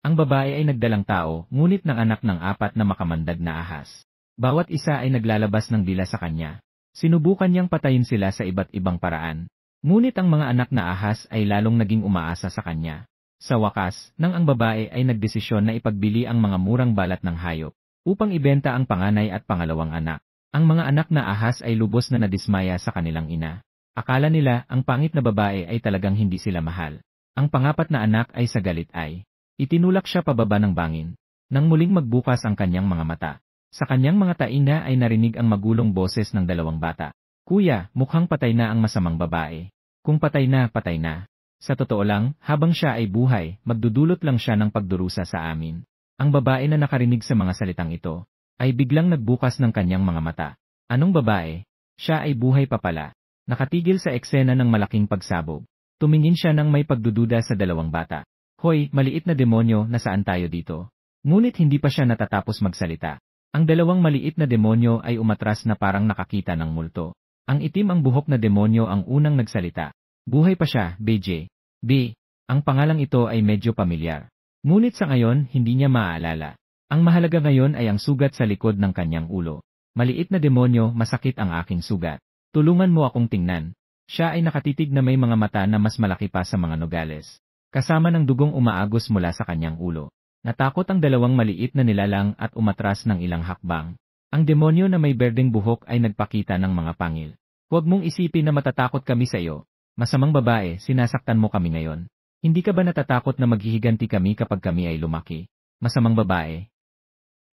Ang babae ay nagdalang tao, ngunit ng anak ng 4 na makamandag na ahas. Bawat isa ay naglalabas ng dila sa kanya. Sinubukan niyang patayin sila sa iba't ibang paraan. Ngunit ang mga anak na ahas ay lalong naging umaasa sa kanya. Sa wakas, nang ang babae ay nagdesisyon na ipagbili ang mga murang balat ng hayop, upang ibenta ang panganay at pangalawang anak. Ang mga anak na ahas ay lubos na nadismaya sa kanilang ina. Akala nila ang pangit na babae ay talagang hindi sila mahal. Ang pangapat na anak ay sa galit ay itinulak siya pababa ng bangin. Nang muling magbukas ang kanyang mga mata, sa kanyang mga tainga ay narinig ang magulong boses ng dalawang bata. Kuya, mukhang patay na ang masamang babae. Kung patay na, patay na. Sa totoo lang, habang siya ay buhay, magdudulot lang siya ng pagdurusa sa amin. Ang babae na nakarinig sa mga salitang ito, ay biglang nagbukas ng kanyang mga mata. Anong babae? Siya ay buhay pa pala. Nakatigil sa eksena ng malaking pagsabog. Tumingin siya ng may pagdududa sa dalawang bata. Hoy, maliit na demonyo, nasaan tayo dito? Ngunit hindi pa siya natatapos magsalita. Ang dalawang maliit na demonyo ay umatras na parang nakakita ng multo. Ang itim ang buhok na demonyo ang unang nagsalita. Buhay pa siya, BJ. B. Ang pangalang ito ay medyo pamilyar. Ngunit sa ngayon, hindi niya maaalala. Ang mahalaga ngayon ay ang sugat sa likod ng kanyang ulo. Maliit na demonyo, masakit ang aking sugat. Tulungan mo akong tingnan. Siya ay nakatitig na may mga mata na mas malaki pa sa mga nogales. Kasama ng dugong umaagos mula sa kanyang ulo. Natakot ang dalawang maliit na nilalang at umatras ng ilang hakbang. Ang demonyo na may berdeng buhok ay nagpakita ng mga pangil. Huwag mong isipin na matatakot kami sa iyo. Masamang babae, sinasaktan mo kami ngayon. Hindi ka ba natatakot na maghihiganti kami kapag kami ay lumaki? Masamang babae.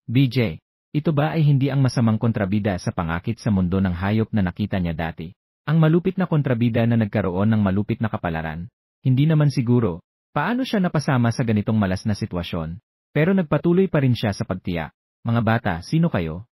BJ, ito ba ay hindi ang masamang kontrabida sa pangakit sa mundo ng hayop na nakita niya dati? Ang malupit na kontrabida na nagkaroon ng malupit na kapalaran? Hindi naman siguro. Paano siya napasama sa ganitong malas na sitwasyon? Pero nagpatuloy pa rin siya sa pagtiyak. Mga bata, sino kayo?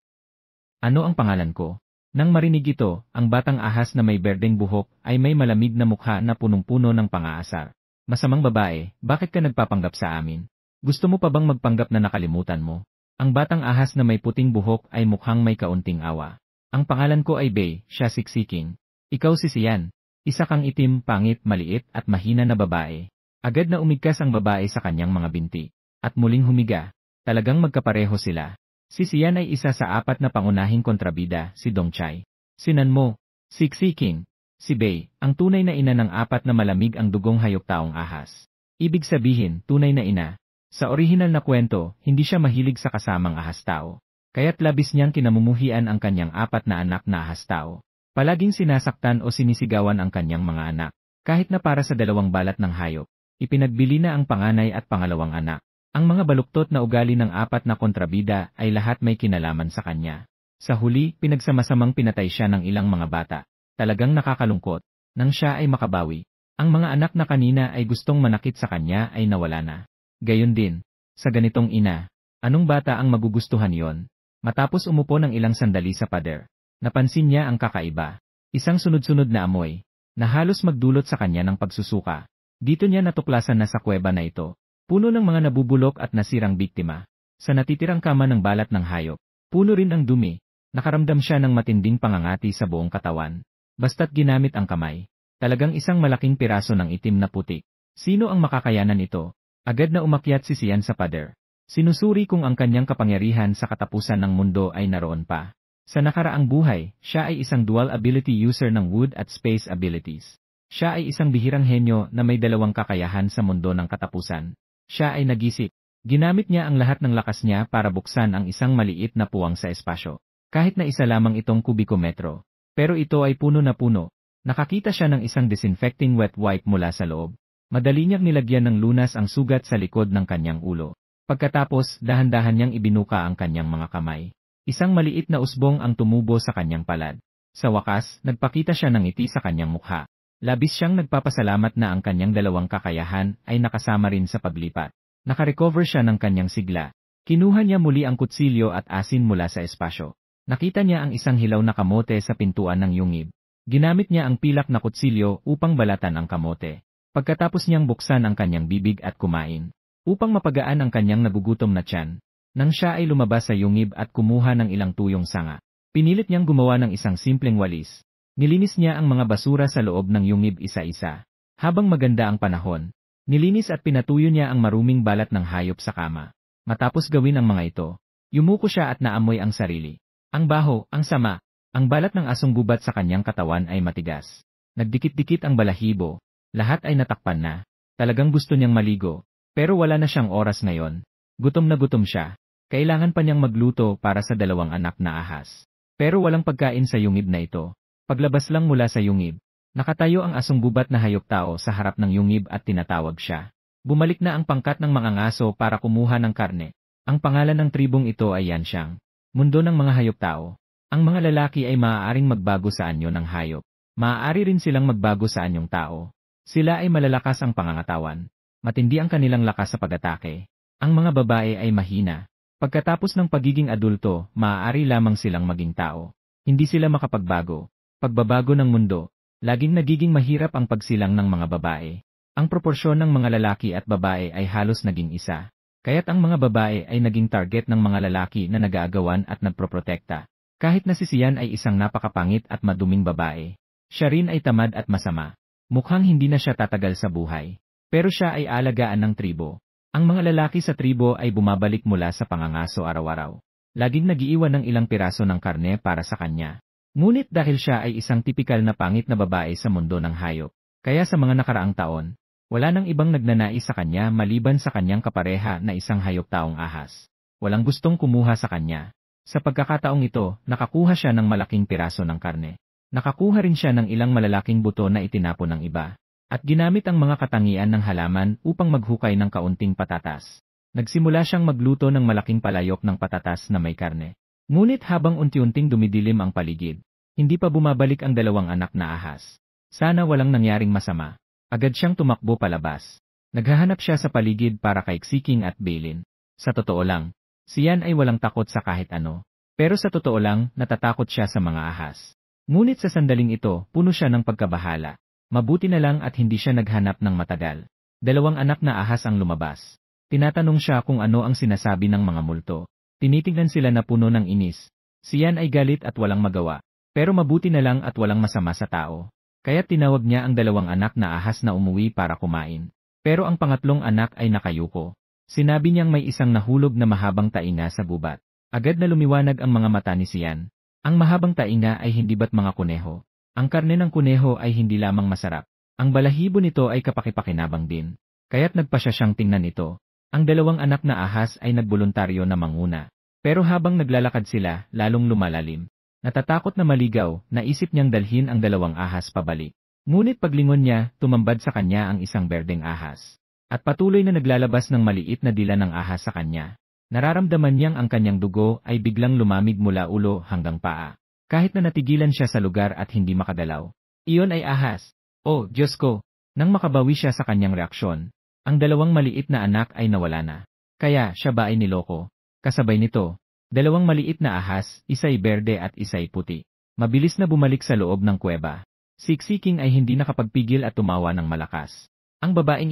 Ano ang pangalan ko? Nang marinig ito, ang batang ahas na may berdeng buhok ay may malamig na mukha na punong-puno ng pang-aasar. Masamang babae, bakit ka nagpapanggap sa amin? Gusto mo pa bang magpanggap na nakalimutan mo? Ang batang ahas na may puting buhok ay mukhang may kaunting awa. Ang pangalan ko ay Bay, siya siksiking. Ikaw si Sian. Isa kang itim, pangit, maliit at mahina na babae. Agad na umigkas ang babae sa kanyang mga binti. At muling humiga. Talagang magkapareho sila. Si Sian ay isa sa 4 na pangunahing kontrabida, si Dongchai. Sinan mo, siksiking. Si Bay, ang tunay na ina ng 4 na malamig ang dugong hayop-taong ahas. Ibig sabihin, tunay na ina. Sa orihinal na kwento, hindi siya mahilig sa kasamang ahas-tao. Kaya't labis niyang kinamumuhian ang kanyang 4 na anak na ahas-tao. Palaging sinasaktan o sinisigawan ang kanyang mga anak. Kahit na para sa 2 balat ng hayop, ipinagbili na ang panganay at pangalawang anak. Ang mga baluktot na ugali ng 4 na kontrabida ay lahat may kinalaman sa kanya. Sa huli, pinagsamasamang pinatay siya ng ilang mga bata. Talagang nakakalungkot. Nang siya ay makabawi, ang mga anak na kanina ay gustong manakit sa kanya ay nawala na. Gayon din, sa ganitong ina, anong bata ang magugustuhan yon? Matapos umupo ng ilang sandali sa pader, napansin niya ang kakaiba. Isang sunod-sunod na amoy, na halos magdulot sa kanya ng pagsusuka. Dito niya natuklasan na sa kuweba na ito, puno ng mga nabubulok at nasirang biktima. Sa natitirang kama ng balat ng hayop, puno rin ang dumi. Nakaramdam siya ng matinding pangangati sa buong katawan. Basta't ginamit ang kamay. Talagang isang malaking piraso ng itim na putik. Sino ang makakayanan ito? Agad na umakyat si Sian sa pader. Sinusuri kung ang kanyang kapangyarihan sa katapusan ng mundo ay naroon pa. Sa nakaraang buhay, siya ay isang dual ability user ng wood at space abilities. Siya ay isang bihirang henyo na may 2 kakayahan sa mundo ng katapusan. Siya ay nag-isip. Ginamit niya ang lahat ng lakas niya para buksan ang isang maliit na puwang sa espasyo. Kahit na isa lamang itong kubikometro. Pero ito ay puno na puno. Nakakita siya ng isang disinfecting wet wipe mula sa loob. Madali niyang nilagyan ng lunas ang sugat sa likod ng kanyang ulo. Pagkatapos, dahan-dahan niyang ibinuka ang kanyang mga kamay. Isang maliit na usbong ang tumubo sa kanyang palad. Sa wakas, nagpakita siya ng ngiti sa kanyang mukha. Labis siyang nagpapasalamat na ang kanyang 2 kakayahan ay nakasama rin sa paglipat. Nakarecover siya ng kanyang sigla. Kinuha niya muli ang kutsilyo at asin mula sa espasyo. Nakita niya ang isang hilaw na kamote sa pintuan ng yungib. Ginamit niya ang pilak na kutsilyo upang balatan ang kamote. Pagkatapos niyang buksan ang kanyang bibig at kumain, upang mapagaan ang kanyang nagugutom na tiyan. Nang siya ay lumabas sa yungib at kumuha ng ilang tuyong sanga, pinilit niyang gumawa ng isang simpleng walis. Nilinis niya ang mga basura sa loob ng yungib isa-isa. Habang maganda ang panahon, Nilinis at pinatuyo niya ang maruming balat ng hayop sa kama. Matapos gawin ang mga ito, yumuko siya at naamoy ang sarili. Ang baho, ang sama, ang balat ng asong gubat sa kanyang katawan ay matigas. Nagdikit-dikit ang balahibo, lahat ay natakpan na. Talagang gusto niyang maligo, pero wala na siyang oras ngayon. Gutom na gutom siya. Kailangan pa niyang magluto para sa 2 anak na ahas. Pero walang pagkain sa yungib na ito. Paglabas lang mula sa yungib, nakatayo ang asong gubat na hayop-tao sa harap ng yungib at tinatawag siya. Bumalik na ang pangkat ng mga ngaso para kumuha ng karne. Ang pangalan ng tribong ito ay Yanxiang, mundo ng mga hayop-tao. Ang mga lalaki ay maaaring magbago sa anyo ng hayop. Maaari rin silang magbago sa anyong tao. Sila ay malalakas ang pangangatawan. Matindi ang kanilang lakas sa pag-atake. Ang mga babae ay mahina. Pagkatapos ng pagiging adulto, maaari lamang silang maging tao. Hindi sila makapagbago. Pagbabago ng mundo. Laging nagiging mahirap ang pagsilang ng mga babae. Ang proporsyon ng mga lalaki at babae ay halos naging isa. Kaya't ang mga babae ay naging target ng mga lalaki na nag-aagawan at nagproprotekta. Kahit na si Xian ay isang napakapangit at maduming babae, siya rin ay tamad at masama. Mukhang hindi na siya tatagal sa buhay. Pero siya ay alagaan ng tribo. Ang mga lalaki sa tribo ay bumabalik mula sa pangangaso araw-araw. Laging nagiiwan ng ilang piraso ng karne para sa kanya. Ngunit dahil siya ay isang tipikal na pangit na babae sa mundo ng hayop, kaya sa mga nakaraang taon, wala nang ibang nagnanais sa kanya maliban sa kanyang kapareha na isang hayop-taong ahas. Walang gustong kumuha sa kanya. Sa pagkakataong ito, nakakuha siya ng malaking piraso ng karne. Nakakuha rin siya ng ilang malalaking buto na itinapon ng iba. At ginamit ang mga katangian ng halaman upang maghukay ng kaunting patatas. Nagsimula siyang magluto ng malaking palayok ng patatas na may karne. Ngunit habang unti-unting dumidilim ang paligid, hindi pa bumabalik ang 2 anak na ahas. Sana walang nangyaring masama. Agad siyang tumakbo palabas. Naghahanap siya sa paligid para kay Xiking at Beilin. Sa totoo lang, Xian ay walang takot sa kahit ano. Pero sa totoo lang, natatakot siya sa mga ahas. Ngunit sa sandaling ito, puno siya ng pagkabahala. Mabuti na lang at hindi siya naghanap ng matagal. 2 anak na ahas ang lumabas. Tinatanong siya kung ano ang sinasabi ng mga multo. Tinitingnan sila na puno ng inis. Xian ay galit at walang magawa. Pero mabuti na lang at walang masama sa tao. Kaya tinawag niya ang 2 anak na ahas na umuwi para kumain. Pero ang pangatlong anak ay nakayuko. Sinabi niyang may isang nahulog na mahabang tainga sa gubat. Agad na lumiwanag ang mga mata ni Xian. Ang mahabang tainga ay hindi ba't mga kuneho? Ang karne ng kuneho ay hindi lamang masarap. Ang balahibo nito ay kapakipakinabang din. Kaya't nagpasya siyang tingnan ito. Ang 2 anak na ahas ay nagboluntaryo na manguna. Pero habang naglalakad sila, lalong lumalalim. Natatakot na maligaw, naisip niyang dalhin ang 2 ahas pabalik. Ngunit paglingon niya, tumambad sa kanya ang isang berdeng ahas. At patuloy na naglalabas ng maliit na dila ng ahas sa kanya. Nararamdaman niyang ang kanyang dugo ay biglang lumamig mula ulo hanggang paa. Kahit na natigilan siya sa lugar at hindi makagalaw. Iyon ay ahas. Oh, Diyos ko! Nang makabawi siya sa kanyang reaksyon, ang 2 maliit na anak ay nawala na. Kaya, siya ba ay niloko? Kasabay nito, 2 maliit na ahas, isa'y berde at isa'y puti. Mabilis na bumalik sa loob ng kuweba. Si Xiking ay hindi nakapagpigil at tumawa ng malakas. Ang babaeng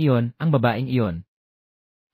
iyon.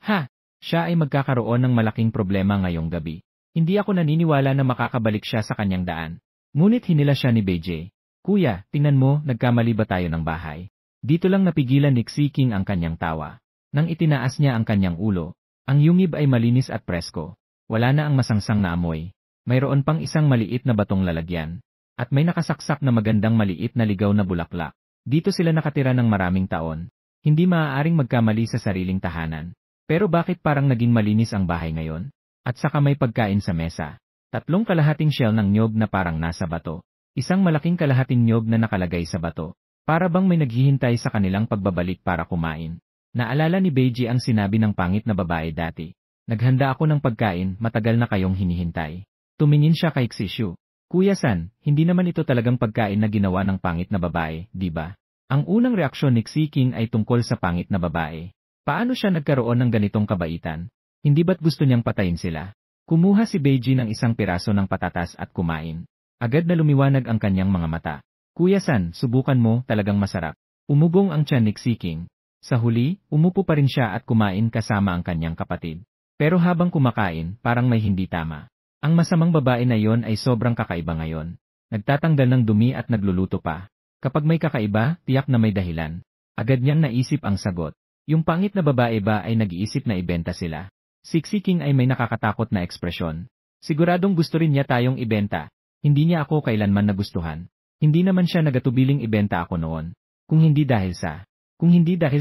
Ha! Siya ay magkakaroon ng malaking problema ngayong gabi. Hindi ako naniniwala na makakabalik siya sa kanyang daan. Ngunit hinila siya ni Beijing. Kuya, tingnan mo, nagkamali ba tayo ng bahay? Dito lang napigilan ni Xiking ang kanyang tawa. Nang itinaas niya ang kanyang ulo, ang yungib ay malinis at presko. Wala na ang masangsang na amoy. Mayroon pang isang maliit na batong lalagyan. At may nakasaksak na magandang maliit na ligaw na bulaklak. Dito sila nakatira ng maraming taon. Hindi maaaring magkamali sa sariling tahanan. Pero bakit parang naging malinis ang bahay ngayon? At saka may pagkain sa mesa. 3 kalahating shell ng nyog na parang nasa bato. Isang malaking kalahating nyog na nakalagay sa bato. Para bang may naghihintay sa kanilang pagbabalik para kumain. Naalala ni Beiji ang sinabi ng pangit na babae dati. Naghanda ako ng pagkain, matagal na kayong hinihintay. Tumingin siya kay Xishu. Kuya-san, hindi naman ito talagang pagkain na ginawa ng pangit na babae, di ba? Ang unang reaksyon ni Xiking ay tungkol sa pangit na babae. Paano siya nagkaroon ng ganitong kabaitan? Hindi ba't gusto niyang patayin sila? Kumuha si Beiji ng isang piraso ng patatas at kumain. Agad na lumiwanag ang kanyang mga mata. Kuya-san, subukan mo, talagang masarap. Umugong ang tiyan ni Xiking. Sa huli, umupo pa rin siya at kumain kasama ang kanyang kapatid. Pero habang kumakain, parang may hindi tama. Ang masamang babae na yon ay sobrang kakaiba ngayon. Nagtatanggal ng dumi at nagluluto pa. Kapag may kakaiba, tiyak na may dahilan. Agad niyang naisip ang sagot. Yung pangit na babae ba ay nag-iisip na ibenta sila? Siksiking ay may nakakatakot na ekspresyon. Siguradong gusto rin niya tayong ibenta. Hindi niya ako kailanman nagustuhan. Hindi naman siya nagatubiling ibenta ako noon. Kung hindi dahil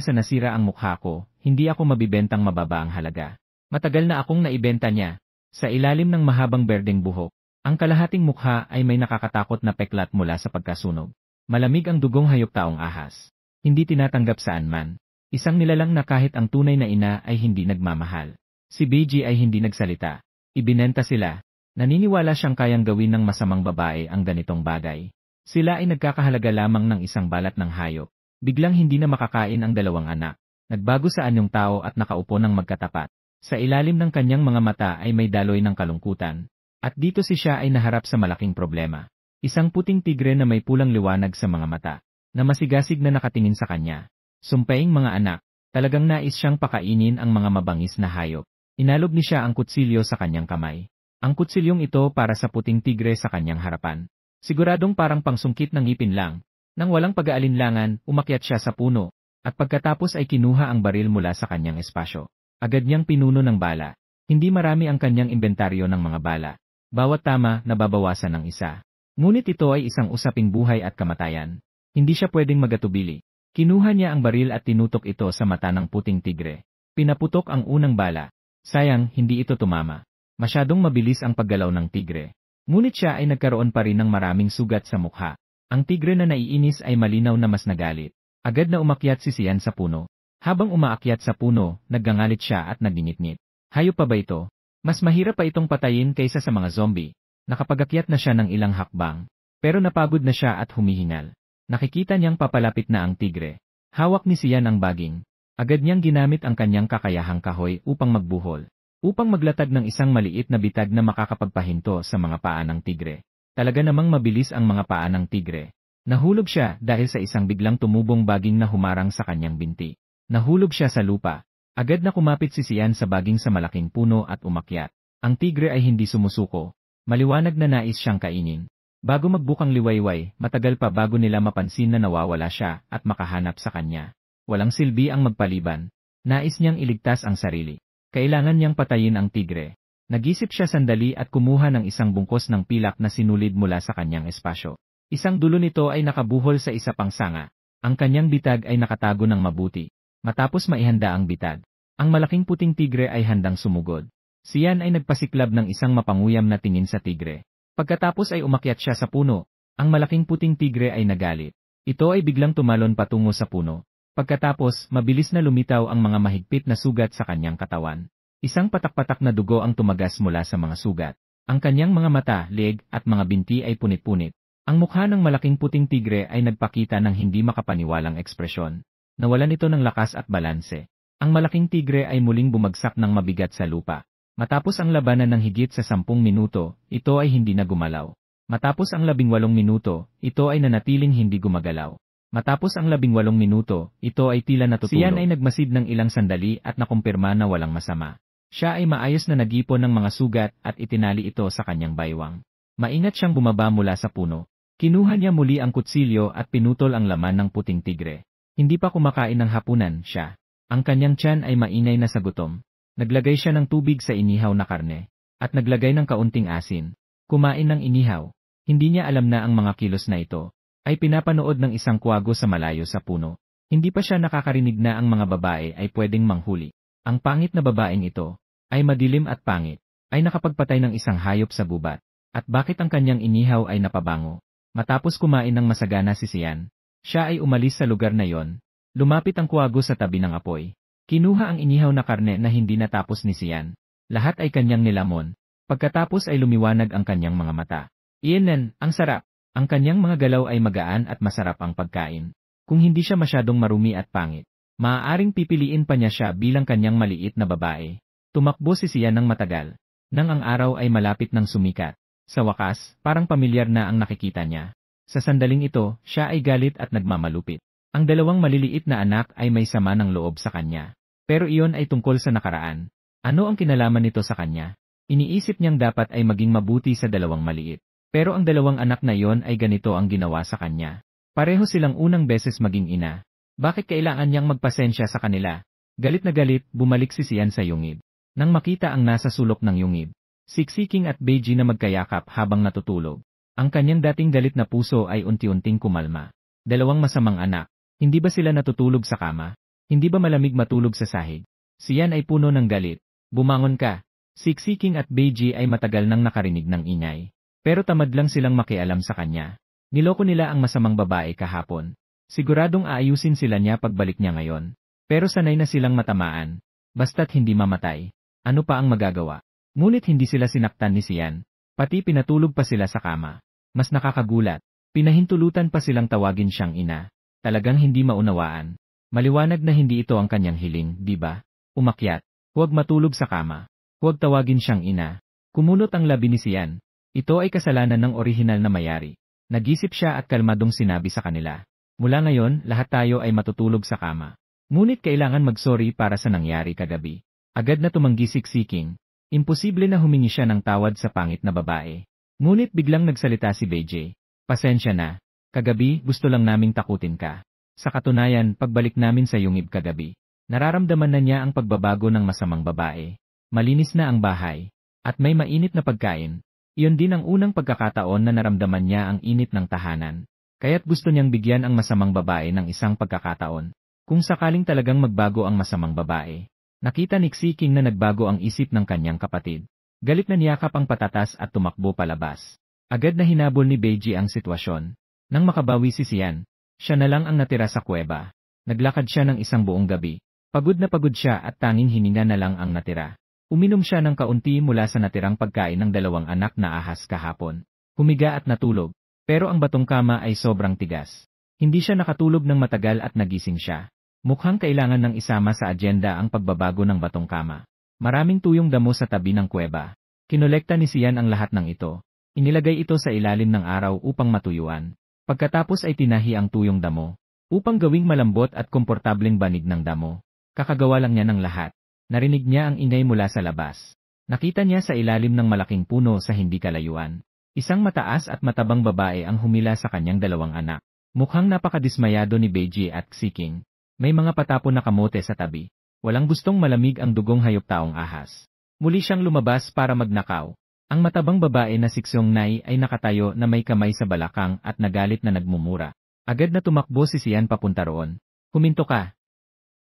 sa nasira ang mukha ko, hindi ako mabibentang mababa ang halaga. Matagal na akong naibenta niya. Sa ilalim ng mahabang berdeng buhok, ang kalahating mukha ay may nakakatakot na peklat mula sa pagkasunog. Malamig ang dugong hayop taong ahas. Hindi tinatanggap saan man. Isang nilalang na kahit ang tunay na ina ay hindi nagmamahal. Si Beiji ay hindi nagsalita. Ibinenta sila. Naniniwala siyang kayang gawin ng masamang babae ang ganitong bagay. Sila ay nagkakahalaga lamang ng isang balat ng hayop. Biglang hindi na makakain ang dalawang anak. Nagbago sa anyong tao at nakaupo ng magkatapat. Sa ilalim ng kanyang mga mata ay may daloy ng kalungkutan. At dito siya ay naharap sa malaking problema. Isang puting tigre na may pulang liwanag sa mga mata, na masigasig na nakatingin sa kanya. Sumpaing mga anak, talagang nais siyang pakainin ang mga mabangis na hayop. Inalog ni siya ang kutsilyo sa kanyang kamay. Ang kutsilyong ito para sa puting tigre sa kanyang harapan. Siguradong parang pangsungkit ng ngipin lang. Nang walang pag-aalinlangan, umakyat siya sa puno, at pagkatapos ay kinuha ang baril mula sa kanyang espasyo. Agad niyang pinuno ng bala. Hindi marami ang kanyang inventaryo ng mga bala. Bawat tama, nababawasan ng isa. Ngunit ito ay isang usaping buhay at kamatayan. Hindi siya pwedeng magatubili. Kinuha niya ang baril at tinutok ito sa mata ng puting tigre. Pinaputok ang unang bala. Sayang, hindi ito tumama. Masyadong mabilis ang paggalaw ng tigre. Ngunit siya ay nagkaroon pa rin ng maraming sugat sa mukha. Ang tigre na naiinis ay malinaw na mas nagalit. Agad na umakyat si Sian sa puno. Habang umaakyat sa puno, naggangalit siya at nagingit-ngit. Hayop pa ba ito? Mas mahirap pa itong patayin kaysa sa mga zombie. Nakapagakyat na siya ng ilang hakbang. Pero napagod na siya at humihingal. Nakikita niyang papalapit na ang tigre. Hawak ni Sian ang baging. Agad niyang ginamit ang kanyang kakayahang kahoy upang magbuhol. Upang maglatag ng isang maliit na bitag na makakapagpahinto sa mga paa ng tigre. Talaga namang mabilis ang mga paa ng tigre. Nahulog siya dahil sa isang biglang tumubong baging na humarang sa kanyang binti. Nahulog siya sa lupa. Agad na kumapit si Sian sa baging sa malaking puno at umakyat. Ang tigre ay hindi sumusuko. Maliwanag na nais siyang kainin. Bago magbukang liwayway, matagal pa bago nila mapansin na nawawala siya at makahanap sa kanya. Walang silbi ang magpaliban. Nais niyang iligtas ang sarili. Kailangan niyang patayin ang tigre. Nag-isip siya sandali at kumuha ng isang bungkos ng pilak na sinulid mula sa kanyang espasyo. Isang dulo nito ay nakabuhol sa isa pang sanga. Ang kanyang bitag ay nakatago ng mabuti. Matapos maihanda ang bitag, ang malaking puting tigre ay handang sumugod. Sian ay nagpasiklab ng isang mapanguyam na tingin sa tigre. Pagkatapos ay umakyat siya sa puno. Ang malaking puting tigre ay nagalit. Ito ay biglang tumalon patungo sa puno. Pagkatapos, mabilis na lumitaw ang mga mahigpit na sugat sa kanyang katawan. Isang patak-patak na dugo ang tumagas mula sa mga sugat. Ang kanyang mga mata, leeg, at mga binti ay punit-punit. Ang mukha ng malaking puting tigre ay nagpakita ng hindi makapaniwalang ekspresyon. Nawalan ito ng lakas at balanse. Ang malaking tigre ay muling bumagsak ng mabigat sa lupa. Matapos ang labanan ng higit sa 10 minuto, ito ay hindi na gumalaw. Matapos ang 18 minuto, ito ay nanatiling hindi gumagalaw. Matapos ang 18 minuto, ito ay tila natutulog. Sian ay nagmasid ng ilang sandali at nakumpirma na walang masama. Siya ay maayos na nag-ipon ng mga sugat at itinali ito sa kanyang baywang. Maingat siyang bumaba mula sa puno. Kinuha niya muli ang kutsilyo at pinutol ang laman ng puting tigre. Hindi pa kumakain ng hapunan siya. Ang kanyang tiyan ay maingay na sa gutom. Naglagay siya ng tubig sa inihaw na karne. At naglagay ng kaunting asin. Kumain ng inihaw. Hindi niya alam na ang mga kilos na ito ay pinapanood ng isang kwago sa malayo sa puno. Hindi pa siya nakakarinig na ang mga babae ay pwedeng manghuli. Ang pangit na babaeng ito ay madilim at pangit. Ay nakapagpatay ng isang hayop sa gubat. At bakit ang kanyang inihaw ay napabango? Matapos kumain ng masagana si Sian, siya ay umalis sa lugar na yon. Lumapit ang kwago sa tabi ng apoy. Kinuha ang inihaw na karne na hindi natapos ni Sian. Lahat ay kanyang nilamon. Pagkatapos ay lumiwanag ang kanyang mga mata. Iyan, ang sarap. Ang kanyang mga galaw ay magaan at masarap ang pagkain. Kung hindi siya masyadong marumi at pangit, maaaring pipiliin pa niya siya bilang kanyang maliit na babae. Tumakbo si Sian ng matagal. Nang ang araw ay malapit ng sumikat. Sa wakas, parang pamilyar na ang nakikita niya. Sa sandaling ito, siya ay galit at nagmamalupit. Ang dalawang maliliit na anak ay may sama ng loob sa kanya. Pero iyon ay tungkol sa nakaraan. Ano ang kinalaman nito sa kanya? Iniisip niyang dapat ay maging mabuti sa dalawang maliit. Pero ang dalawang anak na iyon ay ganito ang ginawa sa kanya. Pareho silang unang beses maging ina. Bakit kailangan niyang magpasensya sa kanila? Galit na galit, bumalik si Sian sa yungib. Nang makita ang nasa sulok ng yungib, Siksiking at Beiji na magkayakap habang natutulog. Ang kanyang dating galit na puso ay unti-unting kumalma. Dalawang masamang anak, hindi ba sila natutulog sa kama? Hindi ba malamig matulog sa sahig? Sian ay puno ng galit. Bumangon ka. Siksiking at Beiji ay matagal nang nakarinig ng ingay. Pero tamad lang silang makialam sa kanya. Niloko nila ang masamang babae kahapon. Siguradong aayusin sila niya pagbalik niya ngayon. Pero sanay na silang matamaan. Basta't hindi mamatay. Ano pa ang magagawa? Ngunit hindi sila sinaktan ni Sian. Pati pinatulog pa sila sa kama. Mas nakakagulat. Pinahintulutan pa silang tawagin siyang ina. Talagang hindi maunawaan. Maliwanag na hindi ito ang kanyang hiling, di ba? Umakyat. Huwag matulog sa kama. Huwag tawagin siyang ina. Kumunot ang labi ni Sian. Ito ay kasalanan ng orihinal na mayari. Nag-isip siya at kalmadong sinabi sa kanila. Mula ngayon, lahat tayo ay matutulog sa kama. Ngunit kailangan mag-sorry para sa nangyari kagabi. Agad na tumanggi Siksiking. Imposible na humingi siya ng tawad sa pangit na babae. Ngunit biglang nagsalita si Beiji. Pasensya na. Kagabi, gusto lang naming takutin ka. Sa katunayan, pagbalik namin sa yungib kagabi, nararamdaman na niya ang pagbabago ng masamang babae. Malinis na ang bahay. At may mainit na pagkain. Iyon din ang unang pagkakataon na naramdaman niya ang init ng tahanan. Kaya't gusto niyang bigyan ang masamang babae ng isang pagkakataon. Kung sakaling talagang magbago ang masamang babae. Nakita ni Siksiking na nagbago ang isip ng kanyang kapatid. Galit na niyakap ang patatas at tumakbo palabas. Agad na hinabol ni Beiji ang sitwasyon. Nang makabawi si Sian, siya na lang ang natira sa kuweba. Naglakad siya ng isang buong gabi. Pagod na pagod siya at tanging hininga na lang ang natira. Uminom siya ng kaunti mula sa natirang pagkain ng dalawang anak na ahas kahapon. Humiga at natulog. Pero ang batong kama ay sobrang tigas. Hindi siya nakatulog ng matagal at nagising siya. Mukhang kailangan ng isama sa agenda ang pagbabago ng batong kama. Maraming tuyong damo sa tabi ng kuweba. Kinolekta ni Sian ang lahat ng ito. Inilagay ito sa ilalim ng araw upang matuyuan. Pagkatapos ay tinahi ang tuyong damo, upang gawing malambot at komportableng banig ng damo. Kakagawa lang niya ng lahat. Narinig niya ang ingay mula sa labas. Nakita niya sa ilalim ng malaking puno sa hindi kalayuan. Isang mataas at matabang babae ang humila sa kanyang dalawang anak. Mukhang napakadismayado ni Beiji at Siksiking. May mga patapon na kamote sa tabi. Walang gustong malamig ang dugong hayop-taong ahas. Muli siyang lumabas para magnakaw. Ang matabang babae na Siksyongnay ay nakatayo na may kamay sa balakang at nagalit na nagmumura. Agad na tumakbo si Sian papunta roon. Huminto ka.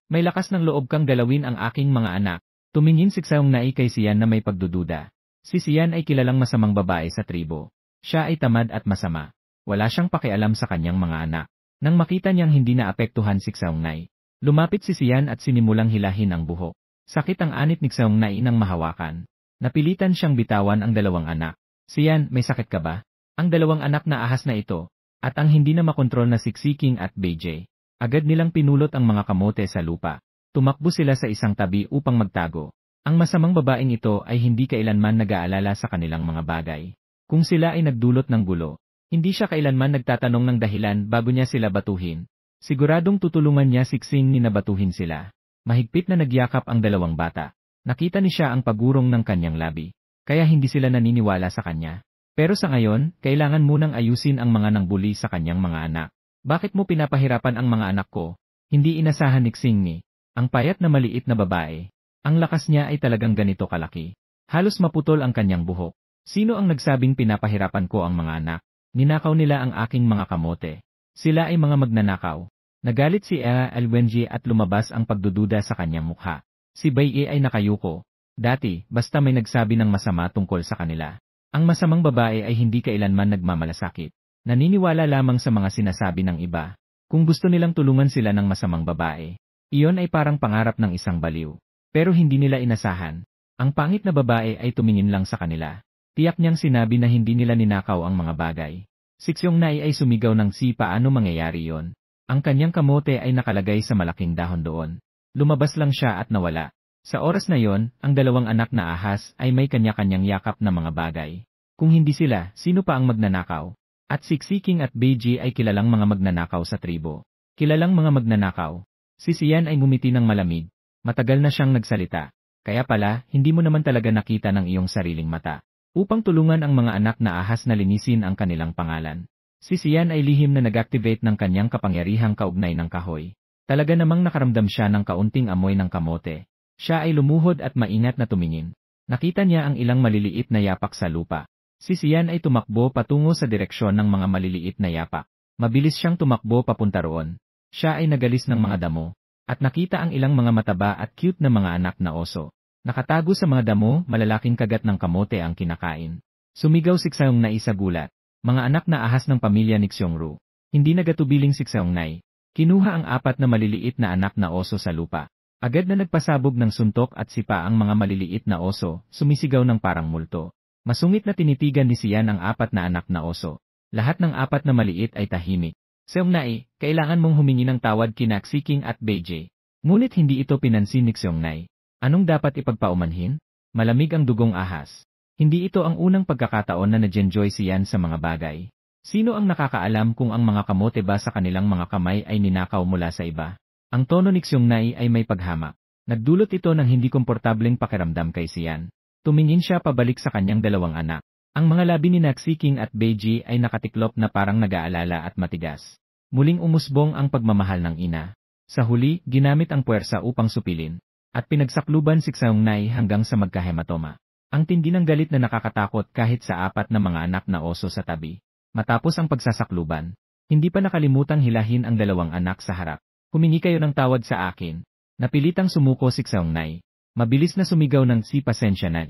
May lakas ng loob kang galawin ang aking mga anak. Tumingin Siksyongnay kay Sian na may pagdududa. Si Sian ay kilalang masamang babae sa tribo. Siya ay tamad at masama. Wala siyang pakialam sa kanyang mga anak. Nang makita niyang hindi na apektuhan si Siksyongnay, lumapit si Sian at sinimulang hilahin ang buhok. Sakit ang anit ni Siksyongnay nang mahawakan. Napilitan siyang bitawan ang dalawang anak. Sian, may sakit ka ba? Ang dalawang anak na ahas na ito, at ang hindi na makontrol na Siksiking at Beiji. Agad nilang pinulot ang mga kamote sa lupa. Tumakbo sila sa isang tabi upang magtago. Ang masamang babaeng ito ay hindi kailanman nag-aalala sa kanilang mga bagay. Kung sila ay nagdulot ng gulo, hindi siya kailanman nagtatanong ng dahilan bago niya sila batuhin. Siguradong tutulungan niya Siksing ni na batuhin sila. Mahigpit na nagyakap ang dalawang bata. Nakita ni siya ang pagurong ng kanyang labi. Kaya hindi sila naniniwala sa kanya. Pero sa ngayon, kailangan munang ayusin ang mga nangbuli sa kanyang mga anak. Bakit mo pinapahirapan ang mga anak ko? Hindi inasahan ni Siksing ni. Ang payat na maliit na babae. Ang lakas niya ay talagang ganito kalaki. Halos maputol ang kanyang buhok. Sino ang nagsabing pinapahirapan ko ang mga anak? Ninakaw nila ang aking mga kamote. Sila ay mga magnanakaw. Nagalit si Alwenji at lumabas ang pagdududa sa kanyang mukha. Si Beiji ay nakayuko. Dati, basta may nagsabi ng masama tungkol sa kanila. Ang masamang babae ay hindi kailanman nagmamalasakit. Naniniwala lamang sa mga sinasabi ng iba. Kung gusto nilang tulungan sila ng masamang babae, iyon ay parang pangarap ng isang baliw. Pero hindi nila inasahan. Ang pangit na babae ay tumingin lang sa kanila. Tiyak niyang sinabi na hindi nila ninakaw ang mga bagay. Siksyongnay ay sumigaw ng paano mangyayari yon. Ang kanyang kamote ay nakalagay sa malaking dahon doon. Lumabas lang siya at nawala. Sa oras na yon, ang dalawang anak na ahas ay may kanya-kanyang yakap na mga bagay. Kung hindi sila, sino pa ang magnanakaw? At Siksiking at Beiji ay kilalang mga magnanakaw sa tribo. Kilalang mga magnanakaw. Si Sian ay ngumiti ng malamig. Matagal na siyang nagsalita. Kaya pala, hindi mo naman talaga nakita ng iyong sariling mata. Upang tulungan ang mga anak na ahas na linisin ang kanilang pangalan. Si Sian ay lihim na nag-activate ng kanyang kapangyarihang kaugnay ng kahoy. Talaga namang nakaramdam siya ng kaunting amoy ng kamote. Siya ay lumuhod at maingat na tumingin. Nakita niya ang ilang maliliit na yapak sa lupa. Si Sian ay tumakbo patungo sa direksyon ng mga maliliit na yapak. Mabilis siyang tumakbo papunta roon. Siya ay nagalis ng mga damo. At nakita ang ilang mga mataba at cute na mga anak na oso. Nakatago sa mga damo, malalaking kagat ng kamote ang kinakain. Sumigaw si Xiaongnay sa gulat. Mga anak na ahas ng pamilya ni Xiongru. Hindi nagatubiling si Xiaongnay. Kinuha ang 4 na maliliit na anak na oso sa lupa. Agad na nagpasabog ng suntok at sipa ang mga maliliit na oso, sumisigaw ng parang multo. Masungit na tinitigan ni Sian ang 4 na anak na oso. Lahat ng 4 na maliit ay tahimik. Xiaongnay, kailangan mong humingi ng tawad kina Xiking at Beijie. Ngunit hindi ito pinansin ni Xiaongnay. Anong dapat ipagpaumanhin? Malamig ang dugong ahas. Hindi ito ang unang pagkakataon na nag-enjoy Sian sa mga bagay. Sino ang nakakaalam kung ang mga kamote ba sa kanilang mga kamay ay ninakaw mula sa iba? Ang tono ni Xiaongnay ay may paghamak. Nagdulot ito ng hindi komportableng pakiramdam kay Sian. Tumingin siya pabalik sa kanyang 2 anak. Ang mga labi ni Xiking at Beijie ay nakatiklop na parang nag-aalala at matigas. Muling umusbong ang pagmamahal ng ina. Sa huli, ginamit ang puwersa upang supilin. At pinagsakluban si Xiaongnay hanggang sa magkahematoma. Ang tindi ng galit na nakakatakot kahit sa 4 na mga anak na oso sa tabi. Matapos ang pagsasakluban, hindi pa nakalimutang hilahin ang 2 anak sa harap. Humingi kayo ng tawad sa akin. Napilitang sumuko si Xiaongnay. Mabilis na sumigaw ng si pasensya na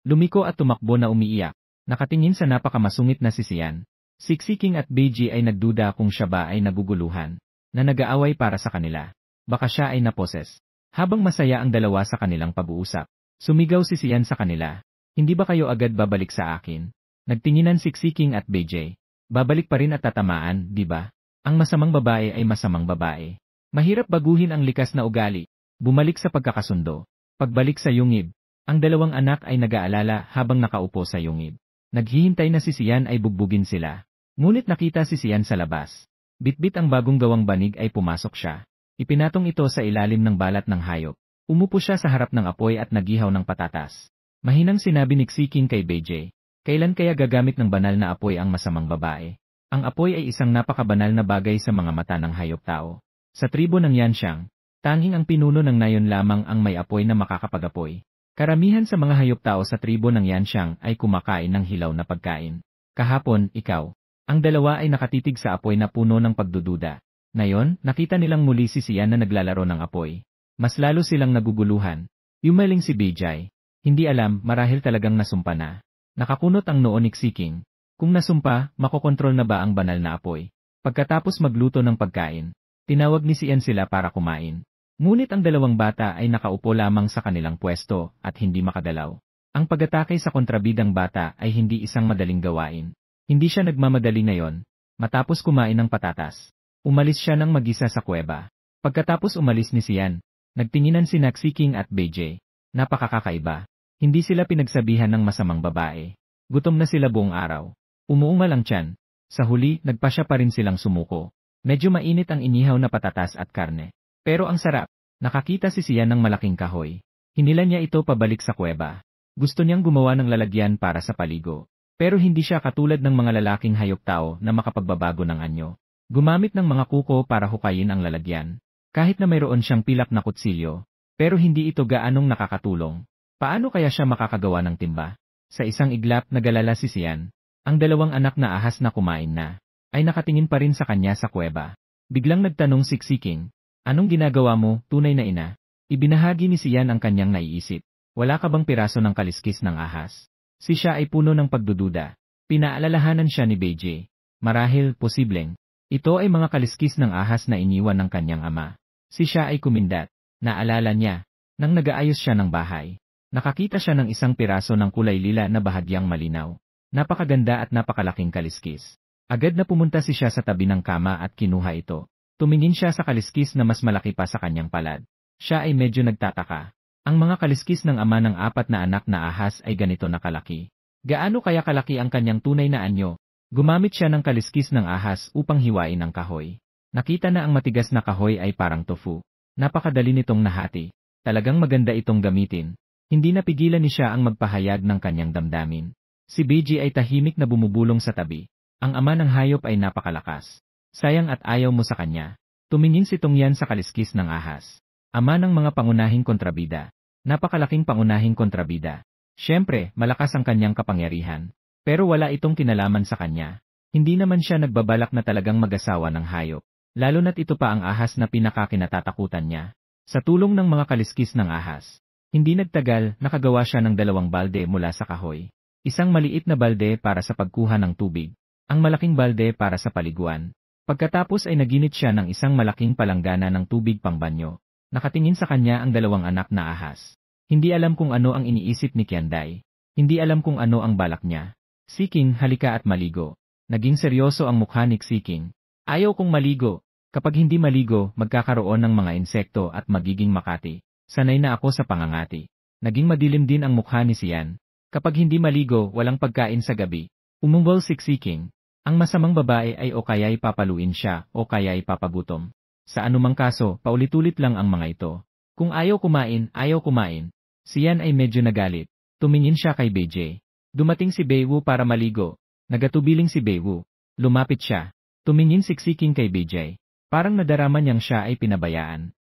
Lumiko at tumakbo na umiiyak. Nakatingin sa napakamasungit na si Sian. Si Xiking at Beijie ay nagduda kung siya ba ay naguguluhan, na nag-aaway para sa kanila. Baka siya ay naposes. Habang masaya ang 2 sa kanilang pag-uusap, sumigaw si Sian sa kanila. Hindi ba kayo agad babalik sa akin? Nagtinginan si Xiking at Beijie. Babalik pa rin at tatamaan, di ba? Ang masamang babae ay masamang babae. Mahirap baguhin ang likas na ugali. Bumalik sa pagkakasundo. Pagbalik sa yungib, ang 2 anak ay nag-aalala habang nakaupo sa yungib. Naghihintay na si Sian ay bugbugin sila. Ngunit nakita si Sian sa labas. Bitbit ang bagong gawang banig ay pumasok siya. Ipinatong ito sa ilalim ng balat ng hayop. Umupo siya sa harap ng apoy at nagihaw ng patatas. Mahinang sinabi ni Xiking kay Beijie, kailan kaya gagamit ng banal na apoy ang masamang babae? Ang apoy ay isang napakabanal na bagay sa mga mata ng hayop-tao. Sa tribo ng Yanxiang, tanging ang pinuno ng nayon lamang ang may apoy na makakapag-apoy. Karamihan sa mga hayop-tao sa tribo ng Yanxiang ay kumakain ng hilaw na pagkain. Kahapon, ikaw. Ang 2 ay nakatitig sa apoy na puno ng pagdududa. Ngayon, nakita nilang muli si Sian na naglalaro ng apoy. Mas lalo silang naguguluhan. Yumaling si Beijie. Hindi alam, marahil talagang nasumpa na. Nakakunot ang noo ni Xiking. Kung nasumpa, makokontrol na ba ang banal na apoy? Pagkatapos magluto ng pagkain, tinawag ni Sian sila para kumain. Ngunit ang 2 bata ay nakaupo lamang sa kanilang pwesto at hindi makagalaw. Ang pag-atake sa kontrabidang bata ay hindi isang madaling gawain. Hindi siya nagmamadali ngayon. Matapos kumain ng patatas, umalis siya ng mag-isa sa kuweba. Pagkatapos umalis ni Sian, nagtinginan si Xiking at Beijie. Napakakaiba. Hindi sila pinagsabihan ng masamang babae. Gutom na sila buong araw. Umuungal ang tiyan. Sa huli, nagpa siya pa rin silang sumuko. Medyo mainit ang inihaw na patatas at karne. Pero ang sarap. Nakakita si Sian ng malaking kahoy. Hinila niya ito pabalik sa kuweba. Gusto niyang gumawa ng lalagyan para sa paligo. Pero hindi siya katulad ng mga lalaking hayop-tao na makapagbabago ng anyo. Gumamit ng mga kuko para hukayin ang lalagyan. Kahit na mayroon siyang pilak na kutsilyo. Pero hindi ito gaanong nakakatulong. Paano kaya siya makakagawa ng timba? Sa isang iglap nagalala si Sian. Ang 2 anak na ahas na kumain na, ay nakatingin pa rin sa kanya sa kuweba. Biglang nagtanong si Xiking, anong ginagawa mo, tunay na ina? Ibinahagi ni Sian ang kanyang naiisip. Wala ka bang piraso ng kaliskis ng ahas? Si siya ay puno ng pagdududa. Pinaalalahanan siya ni Beijie. Marahil, posibleng. Ito ay mga kaliskis ng ahas na iniwan ng kanyang ama. Si siya ay kumindat. Naalala niya, nang nag-aayos siya ng bahay. Nakakita siya ng isang piraso ng kulay lila na bahagyang malinaw. Napakaganda at napakalaking kaliskis. Agad na pumunta si siya sa tabi ng kama at kinuha ito. Tumingin siya sa kaliskis na mas malaki pa sa kanyang palad. Siya ay medyo nagtataka. Ang mga kaliskis ng ama ng 4 na anak na ahas ay ganito na kalaki. Gaano kaya kalaki ang kanyang tunay na anyo? Gumamit siya ng kaliskis ng ahas upang hiwain ang kahoy. Nakita na ang matigas na kahoy ay parang tofu. Napakadali nitong nahati. Talagang maganda itong gamitin. Hindi napigilan ni siya ang magpahayag ng kanyang damdamin. Si Beijie ay tahimik na bumubulong sa tabi. Ang ama ng hayop ay napakalakas. Sayang at ayaw mo sa kanya. Tumingin si Tongyan sa kaliskis ng ahas. Ama ng mga pangunahing kontrabida. Napakalaking pangunahing kontrabida. Siyempre, malakas ang kanyang kapangyarihan. Pero wala itong kinalaman sa kanya. Hindi naman siya nagbabalak na talagang mag-asawa ng hayop. Lalo na't ito pa ang ahas na pinakakinatatakutan niya. Sa tulong ng mga kaliskis ng ahas. Hindi nagtagal, nakagawa siya ng 2 balde mula sa kahoy. Isang maliit na balde para sa pagkuha ng tubig. Ang malaking balde para sa paliguan. Pagkatapos ay naginit siya ng isang malaking palanggana ng tubig pangbanyo. Nakatingin sa kanya ang 2 anak na ahas. Hindi alam kung ano ang iniisip ni Kianday. Hindi alam kung ano ang balak niya. Siking, halika at maligo. Naging seryoso ang mukha ni Siking. Ayaw kong maligo. Kapag hindi maligo, magkakaroon ng mga insekto at magiging makati. Sanay na ako sa pangangati. Naging madilim din ang mukha ni Sian. Kapag hindi maligo, walang pagkain sa gabi. Umumbol si Siking. Ang masamang babae ay o kaya'y papaluin siya o kaya'y papagutom. Sa anumang kaso, paulit-ulit lang ang mga ito. Kung ayaw kumain, ayaw kumain. Sian ay medyo nagalit. Tumingin siya kay Beijing. Dumating si Beiwu para maligo. Nagatubiling si Beiwu. Lumapit siya. Tumingin siksiking kay Beijing. Parang nadarama niyang siya ay pinabayaan.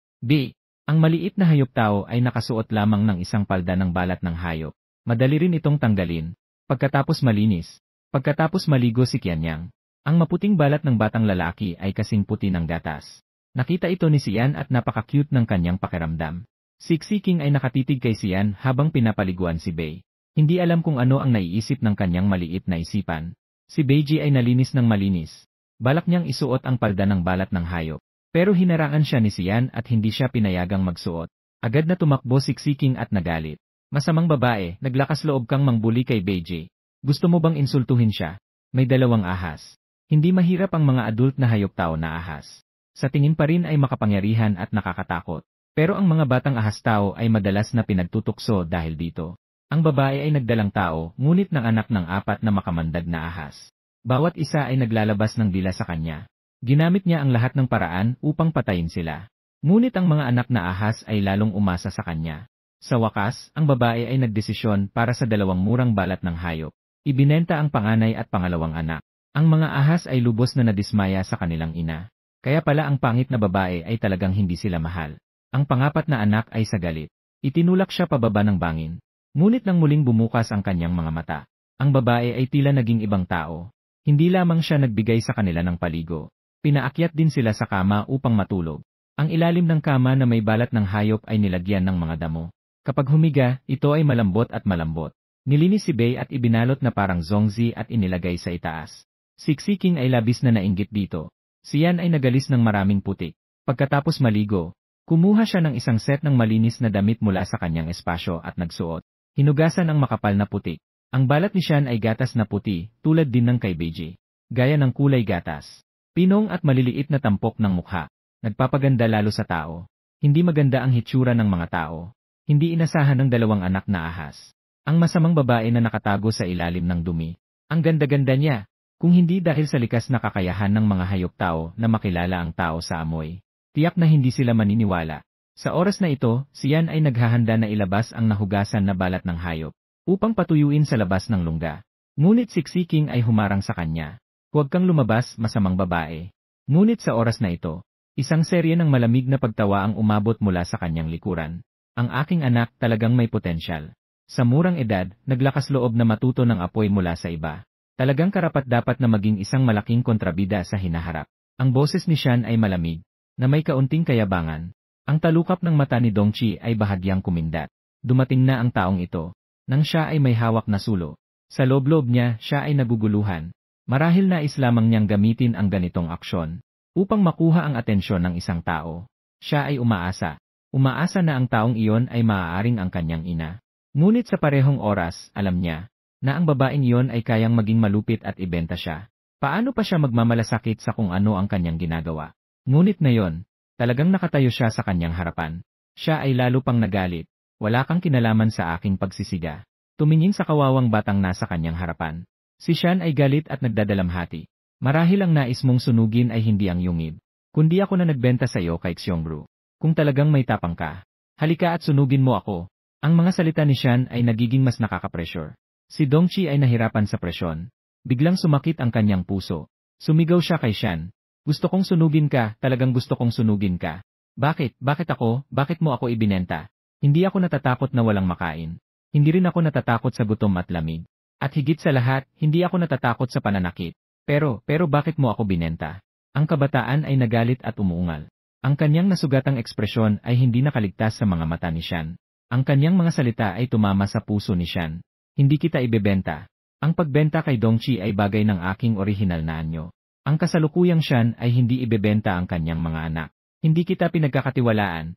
Ang maliit na hayop tao ay nakasuot lamang ng isang palda ng balat ng hayop. Madali rin itong tanggalin. Pagkatapos malinis. Pagkatapos maligo si Qianyang. Ang maputing balat ng batang lalaki ay kasing puti ng gatas. Nakita ito ni Sian at napaka-cute ng kanyang pakiramdam. Siksiking ay nakatitig kay Sian habang pinapaliguan si Bei. Hindi alam kung ano ang naiisip ng kanyang maliit na isipan. Si Beiji ay nalinis ng malinis. Balak niyang isuot ang palda ng balat ng hayop. Pero hinarangan siya ni Sian at hindi siya pinayagang magsuot. Agad na tumakbo siksiking at nagalit. Masamang babae, naglakas loob kang mangbuli kay Beiji. Gusto mo bang insultuhin siya? May 2 ahas. Hindi mahirap ang mga adult na hayop tao na ahas. Sa tingin pa rin ay makapangyarihan at nakakatakot. Pero ang mga batang ahas tao ay madalas na pinagtutukso dahil dito. Ang babae ay nagdalang tao, ngunit ng anak ng 4 na makamandag na ahas. Bawat isa ay naglalabas ng dila sa kanya. Ginamit niya ang lahat ng paraan upang patayin sila. Ngunit ang mga anak na ahas ay lalong umasa sa kanya. Sa wakas, ang babae ay nagdesisyon para sa 2 murang balat ng hayop. Ibinenta ang panganay at pangalawang anak. Ang mga ahas ay lubos na nadismaya sa kanilang ina. Kaya pala ang pangit na babae ay talagang hindi sila mahal. Ang pangapat na anak ay sa galit. Itinulak siya pababa ng bangin. Ngunit nang muling bumukas ang kanyang mga mata, ang babae ay tila naging ibang tao. Hindi lamang siya nagbigay sa kanila ng paligo. Pinaakyat din sila sa kama upang matulog. Ang ilalim ng kama na may balat ng hayop ay nilagyan ng mga damo. Kapag humiga, ito ay malambot at malambot. Nilinis si Bei at ibinalot na parang zongzi at inilagay sa itaas. Siksiking ay labis na nainggit dito. Sian ay nagalis ng maraming putik. Pagkatapos maligo, kumuha siya ng isang set ng malinis na damit mula sa kanyang espasyo at nagsuot. Hinugasan ang makapal na putik. Ang balat ni Sian ay gatas na puti, tulad din ng kay Beiji. Gaya ng kulay gatas. Pinong at maliliit na tampok ng mukha. Nagpapaganda lalo sa tao. Hindi maganda ang hitsura ng mga tao. Hindi inasahan ng 2 anak na ahas. Ang masamang babae na nakatago sa ilalim ng dumi. Ang ganda-ganda niya. Kung hindi dahil sa likas na kakayahan ng mga hayop tao na makilala ang tao sa amoy. Tiyak na hindi sila maniniwala. Sa oras na ito, Sian ay naghahanda na ilabas ang nahugasan na balat ng hayop upang patuyuin sa labas ng lungga. Ngunit siksiking ay humarang sa kanya. Huwag kang lumabas, masamang babae. Ngunit sa oras na ito, isang serye ng malamig na pagtawa ang umabot mula sa kanyang likuran. Ang aking anak talagang may potensyal. Sa murang edad, naglakas loob na matuto ng apoy mula sa iba. Talagang karapat-dapat na maging isang malaking kontrabida sa hinaharap. Ang boses ni Sian ay malamig, na may kaunting kayabangan. Ang talukap ng mata ni Dongqi ay bahagyang kumindat. Dumating na ang taong ito, nang siya ay may hawak na sulo. Sa loob-loob niya, siya ay naguguluhan. Marahil nais lamang niyang gamitin ang ganitong aksyon, upang makuha ang atensyon ng isang tao. Siya ay umaasa. Umaasa na ang taong iyon ay maaaring ang kanyang ina. Ngunit sa parehong oras, alam niya, na ang babaeng iyon ay kayang maging malupit at ibenta siya. Paano pa siya magmamalasakit sa kung ano ang kanyang ginagawa? Ngunit ngayon, talagang nakatayo siya sa kanyang harapan. Siya ay lalo pang nagalit. Wala kang kinalaman sa aking pagsisiga. Tumingin sa kawawang batang nasa kanyang harapan. Si Sian ay galit at nagdadalamhati. Marahil ang nais mong sunugin ay hindi ang yungib, kundi ako na nagbenta sa iyo kay Xiongru. Kung talagang may tapang ka, halika at sunugin mo ako. Ang mga salita ni Sian ay nagiging mas nakaka-pressure. Si Dongqi ay nahirapan sa presyon. Biglang sumakit ang kanyang puso. Sumigaw siya kay Sian. Gusto kong sunugin ka, talagang gusto kong sunugin ka. Bakit? Bakit ako? Bakit mo ako ibinenta? Hindi ako natatakot na walang makain. Hindi rin ako natatakot sa gutom at lamig. At higit sa lahat, hindi ako natatakot sa pananakit. Pero bakit mo ako binenta? Ang kabataan ay nagalit at umuungal. Ang kanyang nasugatang ekspresyon ay hindi nakaligtas sa mga mata ni Shan. Ang kanyang mga salita ay tumama sa puso ni Shan. Hindi kita ibebenta. Ang pagbenta kay Dongqi ay bagay ng aking orihinal na anyo. Ang kasalukuyang Shan ay hindi ibebenta ang kanyang mga anak. Hindi kita pinagkakatiwalaan.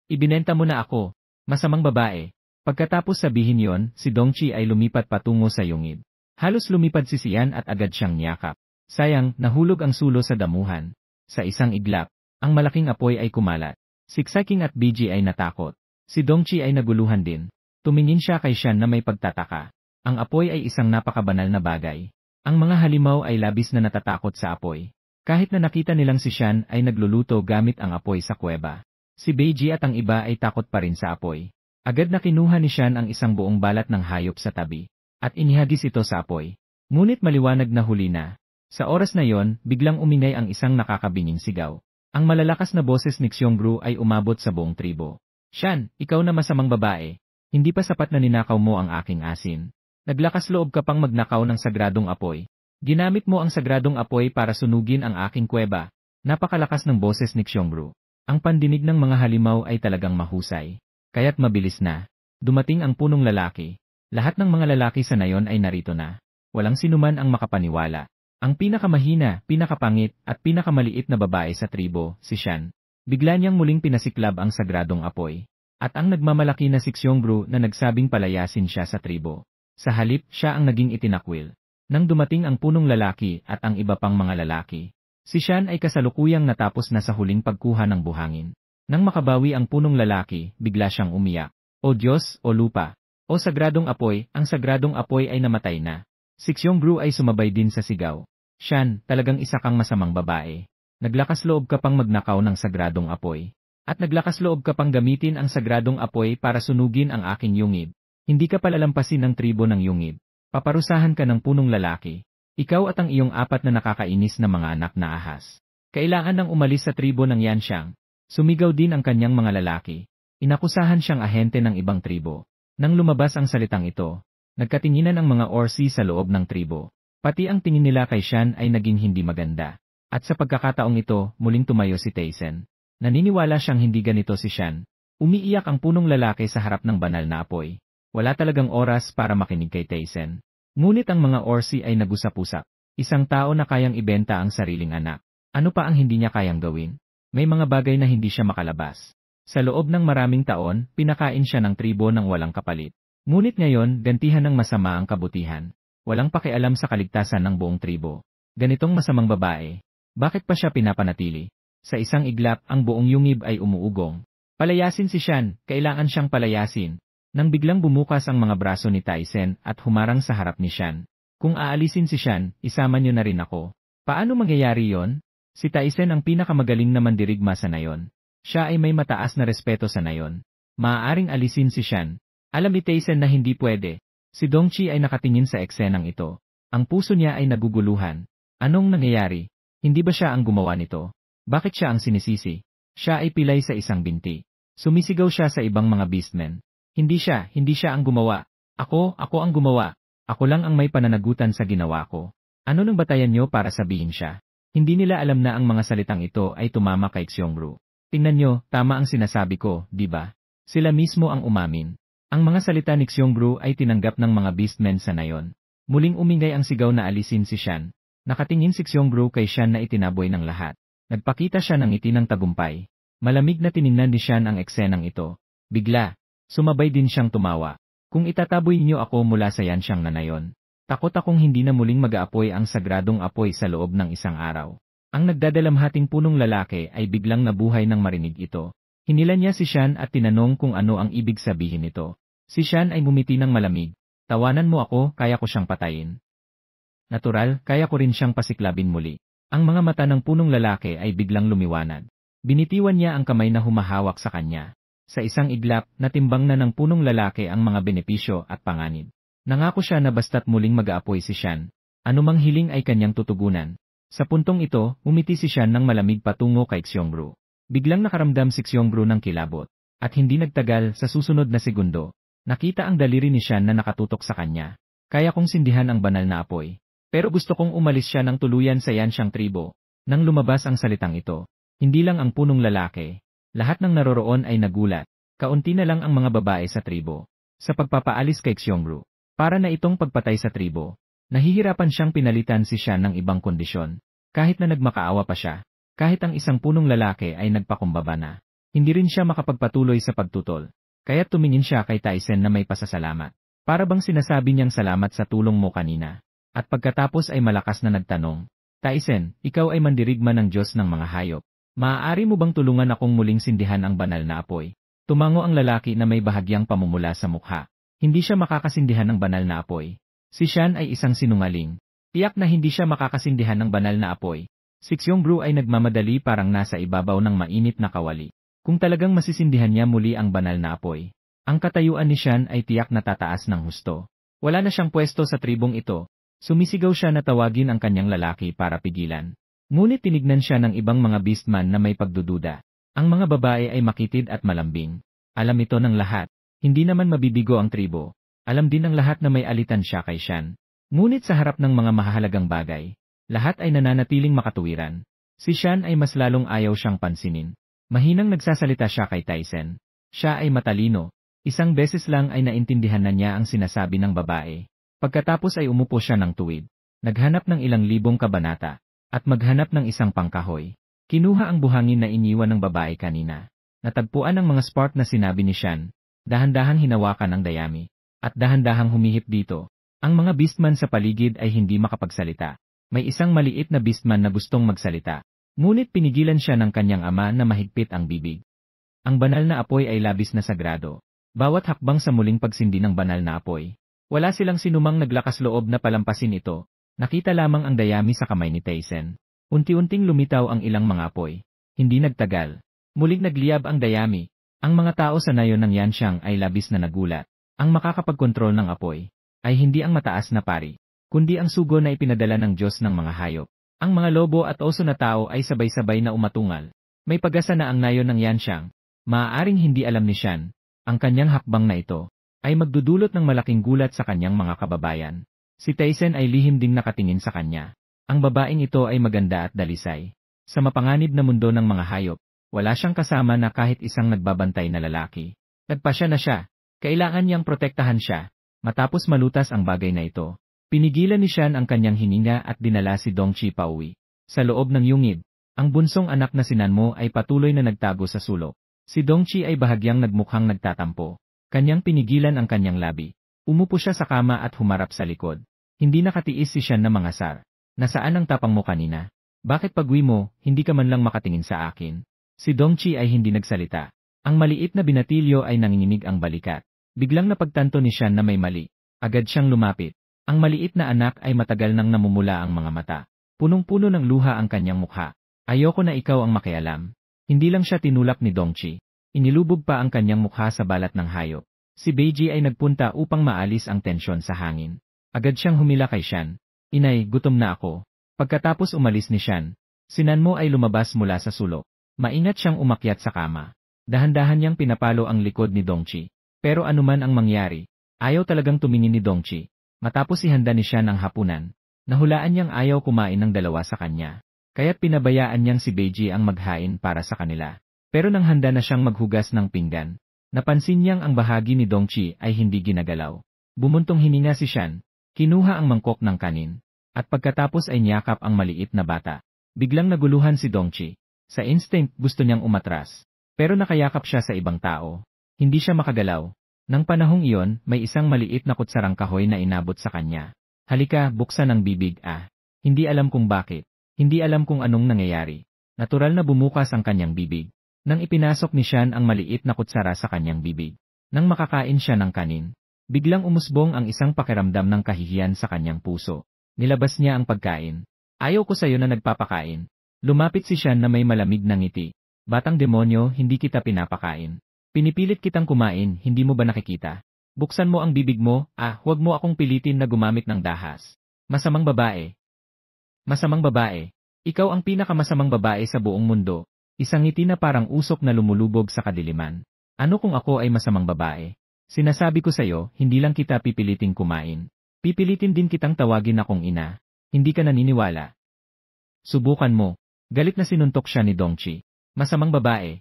Ibinenta mo na ako. Masamang babae. Pagkatapos sabihin yon, si Dongqi ay lumipat patungo sa yungib. Halos lumipad si Xian at agad siyang niyakap. Sayang, nahulog ang sulo sa damuhan. Sa isang iglap, ang malaking apoy ay kumalat. Si Xiking at BG ay natakot. Si Dongqi ay naguluhan din. Tumingin siya kay Shan na may pagtataka. Ang apoy ay isang napakabanal na bagay. Ang mga halimaw ay labis na natatakot sa apoy. Kahit na nakita nilang si Shan ay nagluluto gamit ang apoy sa kuweba. Si Beiji at ang iba ay takot pa rin sa apoy. Agad na kinuha ni Shan ang isang buong balat ng hayop sa tabi. At inihagis ito sa apoy. Ngunit maliwanag na huli na. Sa oras na yon, biglang umingay ang isang nakakabinging sigaw. Ang malalakas na boses ni Xiongru ay umabot sa buong tribo. Shan, ikaw na masamang babae. Hindi pa sapat na ninakaw mo ang aking asin. Naglakas loob ka pang magnakaw ng sagradong apoy. Ginamit mo ang sagradong apoy para sunugin ang aking kuweba. Napakalakas ng boses ni Xiongru. Ang pandinig ng mga halimaw ay talagang mahusay. Kaya't mabilis na. Dumating ang punong lalaki. Lahat ng mga lalaki sa nayon ay narito na. Walang sinuman ang makapaniwala. Ang pinakamahina, pinakapangit, at pinakamaliit na babae sa tribo, si Shan. Bigla niyang muling pinasiklab ang sagradong apoy. At ang nagmamalaki na si Xiongru na nagsabing palayasin siya sa tribo. Sa halip, siya ang naging itinakwil. Nang dumating ang punong lalaki at ang iba pang mga lalaki, si Shan ay kasalukuyang natapos na sa huling pagkuha ng buhangin. Nang makabawi ang punong lalaki, bigla siyang umiyak. O Diyos, o lupa, o sagradong apoy, ang sagradong apoy ay namatay na. Si Xiongru ay sumabay din sa sigaw. Shan, talagang isa kang masamang babae. Naglakas loob ka pang magnakaw ng sagradong apoy. At naglakas loob ka pang gamitin ang sagradong apoy para sunugin ang aking yungib. Hindi ka palalampasin ng tribo ng yungib. Paparusahan ka ng punong lalaki. Ikaw at ang iyong apat na nakakainis na mga anak na ahas. Kailangan nang umalis sa tribo ng Yanxiang. Sumigaw din ang kanyang mga lalaki. Inakusahan siyang ahente ng ibang tribo. Nang lumabas ang salitang ito, nagkatinginan ang mga Orsi sa loob ng tribo. Pati ang tingin nila kay Shan ay naging hindi maganda. At sa pagkakataong ito, muling tumayo si Taisen. Naniniwala siyang hindi ganito si Shan. Umiiyak ang punong lalaki sa harap ng banal na apoy. Wala talagang oras para makinig kay Taisen. Ngunit ang mga Orsi ay nag-usap-usap. Isang tao na kayang ibenta ang sariling anak. Ano pa ang hindi niya kayang gawin? May mga bagay na hindi siya makalabas. Sa loob ng maraming taon, pinakain siya ng tribo ng walang kapalit. Ngunit ngayon, gantihan ng masama ang kabutihan. Walang pakialam sa kaligtasan ng buong tribo. Ganitong masamang babae. Bakit pa siya pinapanatili? Sa isang iglap, ang buong yungib ay umuugong. Palayasin si Shan, kailangan siyang palayasin. Nang biglang bumukas ang mga braso ni Taisen at humarang sa harap ni Shan. Kung aalisin si Shan, isama niyo na rin ako. Paano mangyayari yon? Si Taisen ang pinakamagaling na mandirigma sa nayon. Siya ay may mataas na respeto sa nayon. Maaaring alisin si Shan. Alam ni Taisen na hindi pwede. Si Dongqi ay nakatingin sa eksenang ito. Ang puso niya ay naguguluhan. Anong nangyayari? Hindi ba siya ang gumawa nito? Bakit siya ang sinisisi? Siya ay pilay sa isang binti. Sumisigaw siya sa ibang mga beastmen. Hindi siya ang gumawa. Ako ang gumawa. Ako lang ang may pananagutan sa ginawa ko. Ano nang batayan niyo para sabihin siya? Hindi nila alam na ang mga salitang ito ay tumama kay Xiongru. Tingnan niyo, tama ang sinasabi ko, di ba? Sila mismo ang umamin. Ang mga salita ni Xiongru ay tinanggap ng mga beastmen sa nayon. Muling umingay ang sigaw na alisin si Shan. Nakatingin si Xiongru kay Shan na itinaboy ng lahat. Nagpakita siya ng ngiti ng tagumpay. Malamig na tiningnan ni Shan ang eksenang ito. Bigla, sumabay din siyang tumawa. Kung itataboy niyo ako mula sa Yanxiang na nayon, takot akong hindi na muling mag-aapoy ang sagradong apoy sa loob ng isang araw. Ang nagdadalamhating punong lalaki ay biglang nabuhay nang marinig ito. Hinilan niya si Shan at tinanong kung ano ang ibig sabihin nito. Si Shan ay ngumiti ng malamig. Tawanan mo ako, kaya ko siyang patayin. Natural, kaya ko rin siyang pasiklabin muli. Ang mga mata ng punong lalaki ay biglang lumiwanag. Binitiwan niya ang kamay na humahawak sa kanya. Sa isang iglap, natimbang na ng punong lalaki ang mga benepisyo at panganib. Nangako siya na basta't muling mag-aapoy si Shan, anumang hiling ay kanyang tutugunan. Sa puntong ito, umiti si Shan ng malamig patungo kay Xiongru. Biglang nakaramdam si Xiongru ng kilabot. At hindi nagtagal, sa susunod na segundo, nakita ang daliri ni Shan na nakatutok sa kanya. Kaya kong sindihan ang banal na apoy. Pero gusto kong umalis siya ng tuluyan sa Yanxiang tribo. Nang lumabas ang salitang ito, hindi lang ang punong lalaki. Lahat ng naroroon ay nagulat. Kaunti na lang ang mga babae sa tribo. Sa pagpapaalis kay Xiongru, para na itong pagpatay sa tribo, nahihirapan siyang pinalitan si Shan ng ibang kondisyon. Kahit na nagmakaawa pa siya, kahit ang isang punong lalaki ay nagpakumbaba na. Hindi rin siya makapagpatuloy sa pagtutol. Kaya tumingin siya kay Tyson na may pasasalamat. Para bang sinasabi niyang salamat sa tulong mo kanina. At pagkatapos ay malakas na nagtanong, Tyson, ikaw ay mandirigma ng Diyos ng mga hayop. Maaari mo bang tulungan akong muling sindihan ang banal na apoy? Tumango ang lalaki na may bahagyang pamumula sa mukha. Hindi siya makakasindihan ng banal na apoy. Si Shan ay isang sinungaling. Tiyak na hindi siya makakasindihan ng banal na apoy. Si Xiongru ay nagmamadali parang nasa ibabaw ng mainit na kawali. Kung talagang masisindihan niya muli ang banal na apoy, ang katayuan ni Shan ay tiyak na tataas ng husto. Wala na siyang pwesto sa tribong ito. Sumisigaw siya na tawagin ang kanyang lalaki para pigilan. Ngunit tinignan siya ng ibang mga beastman na may pagdududa. Ang mga babae ay makitid at malambing. Alam ito ng lahat. Hindi naman mabibigo ang tribo. Alam din ng lahat na may alitan siya kay Shan. Ngunit sa harap ng mga mahahalagang bagay, lahat ay nananatiling makatuwiran. Si Shan ay mas lalong ayaw siyang pansinin. Mahinang nagsasalita siya kay Tyson. Siya ay matalino. Isang beses lang ay naintindihan na niya ang sinasabi ng babae. Pagkatapos ay umupo siya ng tuwid. Naghanap ng ilang libong kabanata. At maghanap ng isang pangkahoy. Kinuha ang buhangin na iniwan ng babae kanina. Natagpuan ang mga spark na sinabi ni Shan. Dahan-dahang hinawakan ang dayami. At dahan-dahang humihip dito. Ang mga beastman sa paligid ay hindi makapagsalita. May isang maliit na beastman na gustong magsalita. Ngunit pinigilan siya ng kanyang ama na mahigpit ang bibig. Ang banal na apoy ay labis na sagrado. Bawat hakbang sa muling pagsindi ng banal na apoy. Wala silang sinumang naglakas loob na palampasin ito. Nakita lamang ang dayami sa kamay ni Tyson. Unti-unting lumitaw ang ilang mga apoy. Hindi nagtagal. Muling nagliyab ang dayami. Ang mga tao sa nayon ng Yanxiang ay labis na nagulat. Ang makakapagkontrol ng apoy ay hindi ang mataas na pari, kundi ang sugo na ipinadala ng Diyos ng mga hayop. Ang mga lobo at oso na tao ay sabay-sabay na umatungal. May pag-asa na ang nayon ng Yanxiang. Maaaring hindi alam ni Shan. Ang kanyang hakbang na ito ay magdudulot ng malaking gulat sa kanyang mga kababayan. Si Tyson ay lihim ding nakatingin sa kanya. Ang babaeng ito ay maganda at dalisay. Sa mapanganib na mundo ng mga hayop, wala siyang kasama na kahit isang nagbabantay na lalaki. Nagpasya na siya. Kailangan niyang protektahan siya. Matapos malutas ang bagay na ito, pinigilan ni Shan ang kanyang hininga at dinala si Dongqi pauwi. Sa loob ng yungib, ang bunsong anak na si Nanmo ay patuloy na nagtago sa sulok. Si Dongqi ay bahagyang nagmukhang nagtatampo. Kanyang pinigilan ang kanyang labi. Umupo siya sa kama at humarap sa likod. Hindi nakatiis si Shan na mangasar. Nasaan ang tapang mo kanina? Bakit pag-uwi mo, hindi ka man lang makatingin sa akin? Si Dongqi ay hindi nagsalita. Ang maliit na binatilyo ay nanginginig ang balikat. Biglang napagtanto ni Shan na may mali. Agad siyang lumapit. Ang maliit na anak ay matagal nang namumula ang mga mata. Punong-puno ng luha ang kanyang mukha. Ayoko na ikaw ang makialam. Hindi lang siya tinulak ni Dongqi. Inilubog pa ang kanyang mukha sa balat ng hayop. Si Beiji ay nagpunta upang maalis ang tensyon sa hangin. Agad siyang humila kay Shan. Inay, gutom na ako. Pagkatapos umalis ni Shan, si Nanmo ay lumabas mula sa sulok. Maingat siyang umakyat sa kama. Dahan-dahan niyang pinapalo ang likod ni Dongqi. Pero anuman ang mangyari, ayaw talagang tumingin ni Dongqi. Matapos ihanda ni Shan ang hapunan, nahulaan niyang ayaw kumain ng dalawa sa kanya. Kaya't pinabayaan niyang si Beiji ang maghain para sa kanila. Pero nang handa na siyang maghugas ng pinggan, napansin niyang ang bahagi ni Dongqi ay hindi ginagalaw. Bumuntong hininga si Shan, kinuha ang mangkok ng kanin, at pagkatapos ay niyakap ang maliit na bata. Biglang naguluhan si Dongqi. Sa instinct gusto niyang umatras. Pero nakayakap siya sa ibang tao. Hindi siya makagalaw. Nang panahong iyon, may isang maliit na kutsarang kahoy na inabot sa kanya. Halika, buksan ang bibig Hindi alam kung bakit. Hindi alam kung anong nangyayari. Natural na bumukas ang kanyang bibig. Nang ipinasok ni Shan ang maliit na kutsara sa kanyang bibig. Nang makakain siya ng kanin, biglang umusbong ang isang pakiramdam ng kahihiyan sa kanyang puso. Nilabas niya ang pagkain. Ayaw ko sa'yo na nagpapakain. Lumapit si Shan na may malamig na ngiti. Batang demonyo, hindi kita pinapakain. Pinipilit kitang kumain, hindi mo ba nakikita? Buksan mo ang bibig mo, huwag mo akong pilitin na gumamit ng dahas. Masamang babae. Masamang babae. Ikaw ang pinakamasamang babae sa buong mundo. Isang ngiti na parang usok na lumulubog sa kadiliman. Ano kung ako ay masamang babae? Sinasabi ko sa'yo, hindi lang kita pipiliting kumain. Pipilitin din kitang tawagin akong ina. Hindi ka naniniwala. Subukan mo. Galit na sinuntok siya ni Dongchi. Masamang babae.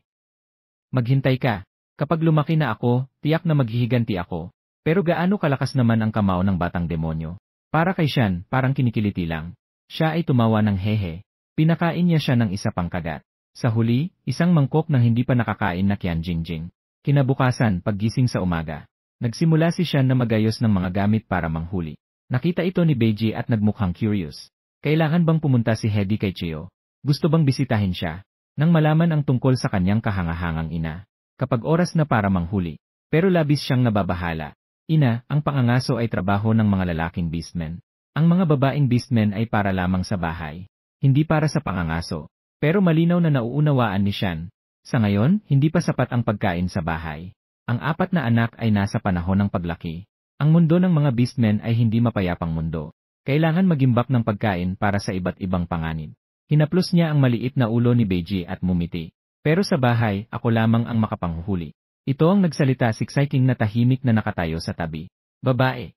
Maghintay ka. Kapag lumaki na ako, tiyak na maghihiganti ako. Pero gaano kalakas naman ang kamao ng batang demonyo? Para kay Shan, parang kinikiliti lang. Siya ay tumawa ng hehe. Pinakain niya siya ng isa pang kagat. Sa huli, isang mangkok ng hindi pa nakakain na Qian Jingjing. Kinabukasan, paggising sa umaga, nagsimula si Shan na magayos ng mga gamit para manghuli. Nakita ito ni Beiji at nagmukhang curious. Kailangan bang pumunta si Hedy kay Chio? Gusto bang bisitahin siya? Nang malaman ang tungkol sa kanyang kahangahangang ina. Kapag oras na para manghuli. Pero labis siyang nababahala. Ina, ang pangangaso ay trabaho ng mga lalaking beastmen. Ang mga babaeng beastmen ay para lamang sa bahay. Hindi para sa pangangaso. Pero malinaw na nauunawaan ni Shan. Sa ngayon, hindi pa sapat ang pagkain sa bahay. Ang 4 na anak ay nasa panahon ng paglaki. Ang mundo ng mga beastmen ay hindi mapayapang mundo. Kailangan magimbak ng pagkain para sa iba't ibang panganib. Hinaplos niya ang maliit na ulo ni Beiji at mumiti. Pero sa bahay, ako lamang ang makapanghuhuli. Ito ang nagsalita si Xiking na tahimik na nakatayo sa tabi. Babae.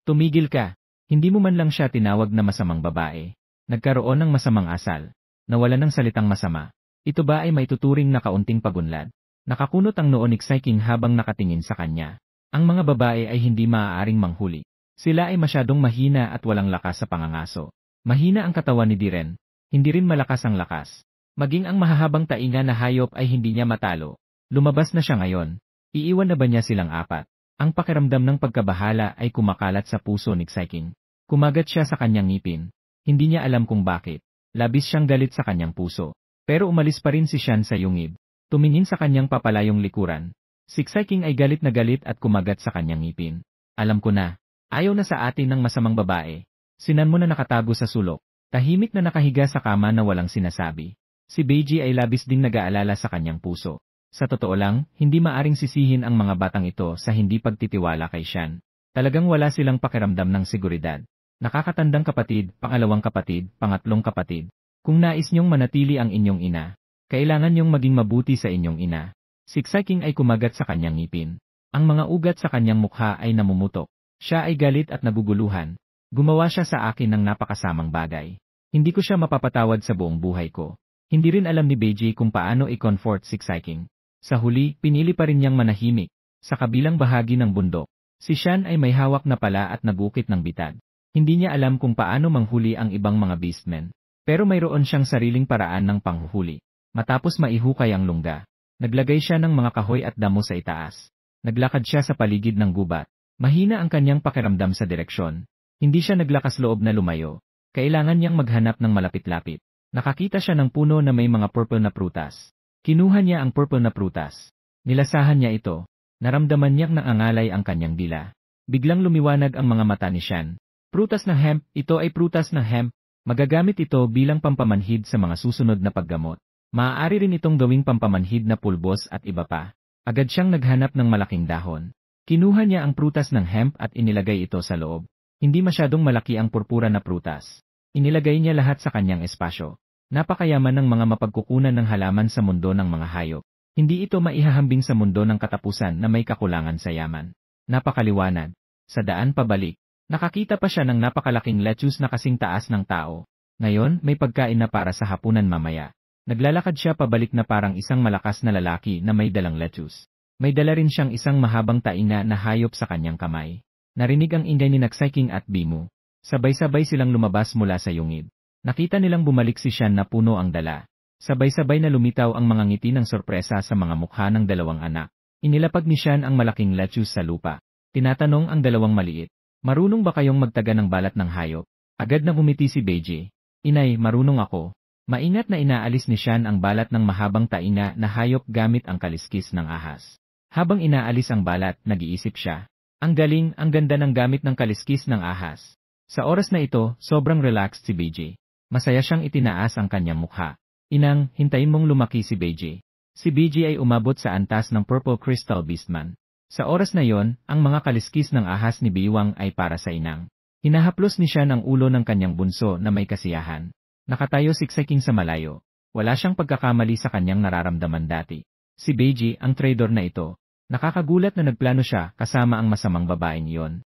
Tumigil ka. Hindi mo man lang siya tinawag na masamang babae. Nagkaroon ng masamang asal. Nawala ng salitang masama. Ito ba ay may tuturing na kaunting pagunlad? Nakakunot ang noo ni Xiking habang nakatingin sa kanya. Ang mga babae ay hindi maaaring manghuli. Sila ay masyadong mahina at walang lakas sa pangangaso. Mahina ang katawan ni Diren. Hindi rin malakas ang lakas. Maging ang mahahabang tainga na hayop ay hindi niya matalo. Lumabas na siya ngayon. Iiwan na ba niya silang 4? Ang pakiramdam ng pagkabahala ay kumakalat sa puso ni Xiking. Kumagat siya sa kanyang ngipin. Hindi niya alam kung bakit. Labis siyang galit sa kanyang puso. Pero umalis pa rin si Shan sa yungib. Tumingin sa kanyang papalayong likuran. Si Xiking ay galit na galit at kumagat sa kanyang ngipin. Alam ko na. Ayaw na sa atin ng masamang babae. Sinan mo na nakatago sa sulok. Tahimik na nakahiga sa kama na walang sinasabi. Si Beiji ay labis ding nag-aalala sa kanyang puso. Sa totoo lang, hindi maaring sisihin ang mga batang ito sa hindi pagtitiwala kay Shan. Talagang wala silang pakiramdam ng seguridad. Nakakatandang kapatid, pangalawang kapatid, pangatlong kapatid. Kung nais niyong manatili ang inyong ina, kailangan niyong maging mabuti sa inyong ina. Si Xiking ay kumagat sa kanyang ngipin. Ang mga ugat sa kanyang mukha ay namumutok. Siya ay galit at naguguluhan. Gumawa siya sa akin ng napakasamang bagay. Hindi ko siya mapapatawad sa buong buhay ko. Hindi rin alam ni Beiji kung paano i-comfort si Xiking. Sa huli, pinili pa rin niyang manahimik. Sa kabilang bahagi ng bundok, si Shan ay may hawak na pala at nagukit ng bitad. Hindi niya alam kung paano manghuli ang ibang mga beastmen. Pero mayroon siyang sariling paraan ng panghuhuli. Matapos maihukay ang lungga, naglagay siya ng mga kahoy at damo sa itaas. Naglakad siya sa paligid ng gubat. Mahina ang kanyang pakiramdam sa direksyon. Hindi siya naglakas loob na lumayo. Kailangan niyang maghanap ng malapit-lapit. Nakakita siya ng puno na may mga purple na prutas. Kinuha niya ang purple na prutas. Nilasahan niya ito. Naramdaman niyang naangalay ang kanyang dila. Biglang lumiwanag ang mga mata ni Shan. Prutas ng hemp, ito ay prutas ng hemp. Magagamit ito bilang pampamanhid sa mga susunod na paggamot. Maaari rin itong gawing pampamanhid na pulbos at iba pa. Agad siyang naghanap ng malaking dahon. Kinuha niya ang prutas ng hemp at inilagay ito sa loob. Hindi masyadong malaki ang purpura na prutas. Inilagay niya lahat sa kanyang espasyo. Napakayaman ng mga mapagkukunan ng halaman sa mundo ng mga hayop. Hindi ito maihahambing sa mundo ng katapusan na may kakulangan sa yaman. Napakaliwanag. Sa daan pabalik, nakakita pa siya ng napakalaking lettuce na kasing taas ng tao. Ngayon, may pagkain na para sa hapunan mamaya. Naglalakad siya pabalik na parang isang malakas na lalaki na may dalang lettuce. May dala rin siyang isang mahabang tainga na hayop sa kanyang kamay. Narinig ang ingay ni Xiking at Bimu. Sabay-sabay silang lumabas mula sa yungib. Nakita nilang bumalik si Shan na puno ang dala. Sabay-sabay na lumitaw ang mga ngiti ng sorpresa sa mga mukha ng dalawang anak. Inilapag ni Shan ang malaking lettuce sa lupa. Tinatanong ang dalawang maliit. Marunong ba kayong magtaga ng balat ng hayop? Agad na ngumiti si Beiji. Inay, marunong ako. Maingat na inaalis ni Shan ang balat ng mahabang tainga na hayop gamit ang kaliskis ng ahas. Habang inaalis ang balat, nag-iisip siya. Ang galing, ang ganda ng gamit ng kaliskis ng ahas. Sa oras na ito, sobrang relaxed si Beiji. Masaya siyang itinaas ang kanyang mukha. Inang, hintayin mong lumaki si Beiji. Si Beiji ay umabot sa antas ng Purple Crystal Beastman. Sa oras na yon, ang mga kaliskis ng ahas ni Biwang ay para sa inang. Hinahaplos ni Shan ang ulo ng kanyang bunso na may kasiyahan. Nakatayo siksiking sa malayo. Wala siyang pagkakamali sa kanyang nararamdaman dati. Si Beiji, ang trader na ito. Nakakagulat na nagplano siya kasama ang masamang babaeng iyon.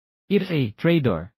Trader!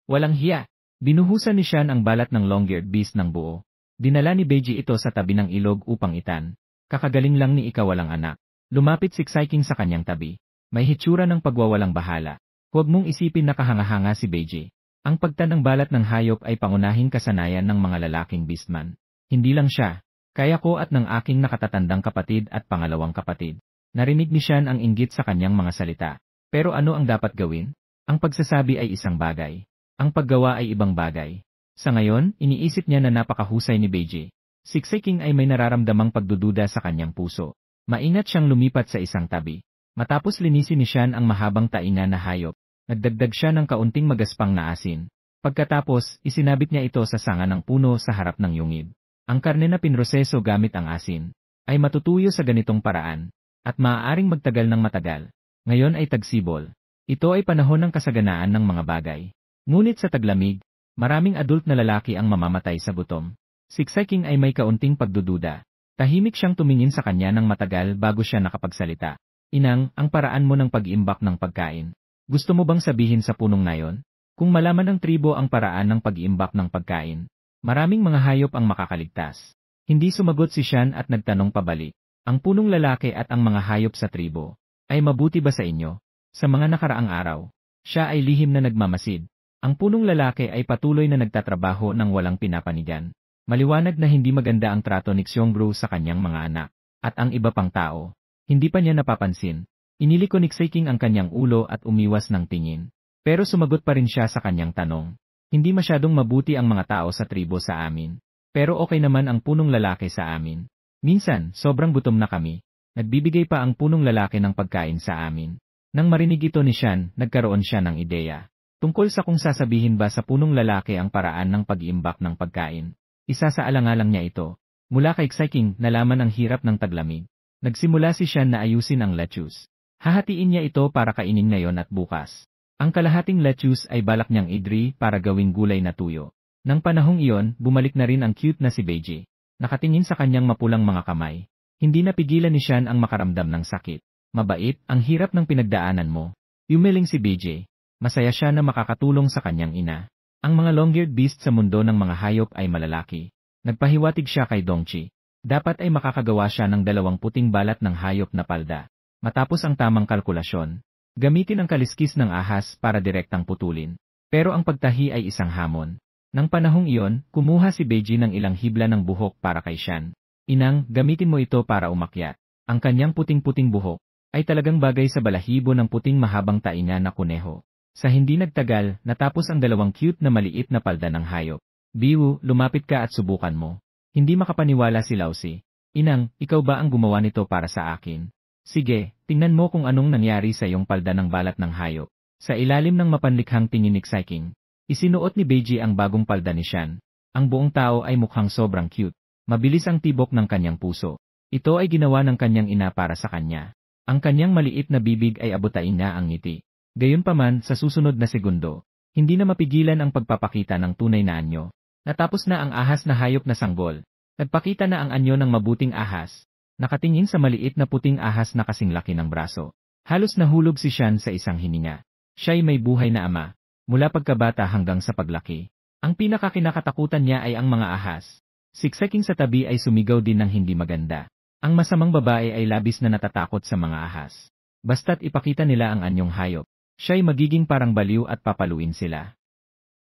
Walang hiya. Binuhusan ni Shan ang balat ng long-eared beast ng buo. Dinala ni Beiji ito sa tabi ng ilog upang itan. Kakagaling lang ni ikawalang anak. Lumapit siksiking sa kanyang tabi. May hitsura ng pagwawalang bahala. Huwag mong isipin na kahanga-hanga si Beiji. Ang pagtan ng balat ng hayop ay pangunahing kasanayan ng mga lalaking beastman. Hindi lang siya. Kaya ko at ng aking nakatatandang kapatid at pangalawang kapatid. Narinig ni Shan ang inggit sa kanyang mga salita. Pero ano ang dapat gawin? Ang pagsasabi ay isang bagay. Ang paggawa ay ibang bagay. Sa ngayon, iniisip niya na napakahusay ni Beiji. Siksiking ay may nararamdamang pagdududa sa kanyang puso. Maingat siyang lumipat sa isang tabi. Matapos linisin ni Shan ang mahabang tainga na hayop, nagdagdag siya ng kaunting magaspang na asin. Pagkatapos, isinabit niya ito sa sanga ng puno sa harap ng yungib. Ang karne na pinroseso gamit ang asin, ay matutuyo sa ganitong paraan, at maaaring magtagal ng matagal. Ngayon ay tagsibol. Ito ay panahon ng kasaganaan ng mga bagay. Ngunit sa taglamig, maraming adult na lalaki ang mamamatay sa gutom. Siksiking ay may kaunting pagdududa. Tahimik siyang tumingin sa kanya ng matagal bago siya nakapagsalita. Inang, ang paraan mo ng pag-iimbak ng pagkain. Gusto mo bang sabihin sa punong na yon? Kung malaman ng tribo ang paraan ng pag-iimbak ng pagkain, maraming mga hayop ang makakaligtas. Hindi sumagot si Shan at nagtanong pabalik. Ang punong lalaki at ang mga hayop sa tribo, ay mabuti ba sa inyo? Sa mga nakaraang araw, siya ay lihim na nagmamasid. Ang punong lalaki ay patuloy na nagtatrabaho ng walang pinapanigan. Maliwanag na hindi maganda ang trato ni Xiongru sa kanyang mga anak, at ang iba pang tao. Hindi pa niya napapansin. Iniliko ni Xiking ang kanyang ulo at umiwas ng tingin. Pero sumagot pa rin siya sa kanyang tanong. Hindi masyadong mabuti ang mga tao sa tribo sa amin. Pero okay naman ang punong lalaki sa amin. Minsan, sobrang gutom na kami. Nagbibigay pa ang punong lalaki ng pagkain sa amin. Nang marinig ito ni Shan, nagkaroon siya ng ideya. Tungkol sa kung sasabihin ba sa punong lalaki ang paraan ng pag-iimbak ng pagkain. Isa sa alangalang niya ito. Mula kay Xiking, nalaman ang hirap ng taglamig. Nagsimula si Shan na ayusin ang lettuce. Hahatiin niya ito para kainin ngayon at bukas. Ang kalahating lettuce ay balak niyang idri para gawing gulay na tuyo. Nang panahong iyon, bumalik na rin ang cute na si Beiji. Nakatingin sa kanyang mapulang mga kamay. Hindi napigilan ni Shan ang makaramdam ng sakit. Mabait, ang hirap ng pinagdaanan mo. Yumiling si Beiji. Masaya siya na makakatulong sa kanyang ina. Ang mga long-eared beast sa mundo ng mga hayop ay malalaki. Nagpahiwatig siya kay Dongchi. Dapat ay makakagawa siya ng 2 puting balat ng hayop na palda. Matapos ang tamang kalkulasyon, gamitin ang kaliskis ng ahas para direktang putulin. Pero ang pagtahi ay isang hamon. Nang panahong iyon, kumuha si Beiji ng ilang hibla ng buhok para kay Shan. Inang, gamitin mo ito para umakyat. Ang kanyang puting-puting buhok ay talagang bagay sa balahibo ng puting mahabang tainga na kuneho. Sa hindi nagtagal, natapos ang 2 cute na maliit na palda ng hayop. Biwu, lumapit ka at subukan mo. Hindi makapaniwala si Lausi. Inang, ikaw ba ang gumawa nito para sa akin? Sige, tingnan mo kung anong nangyari sa iyong palda ng balat ng hayop. Sa ilalim ng mapanlikhang tingin ni Xiking, isinuot ni Beiji ang bagong palda ni Shan. Ang buong tao ay mukhang sobrang cute. Mabilis ang tibok ng kanyang puso. Ito ay ginawa ng kanyang ina para sa kanya. Ang kanyang maliit na bibig ay abutain na ang ngiti. Gayunpaman, sa susunod na segundo, hindi na mapigilan ang pagpapakita ng tunay na anyo. Natapos na ang ahas na hayop na sanggol. Nagpakita na ang anyo ng mabuting ahas. Nakatingin sa maliit na puting ahas na kasing laki ng braso. Halos nahulog si Shan sa isang hininga. Siya'y may buhay na ama, mula pagkabata hanggang sa paglaki. Ang pinakakinakatakutan niya ay ang mga ahas. Siksiking sa tabi ay sumigaw din ng hindi maganda. Ang masamang babae ay labis na natatakot sa mga ahas. Basta't ipakita nila ang anyong hayop, siya'y magiging parang baliw at papaluin sila.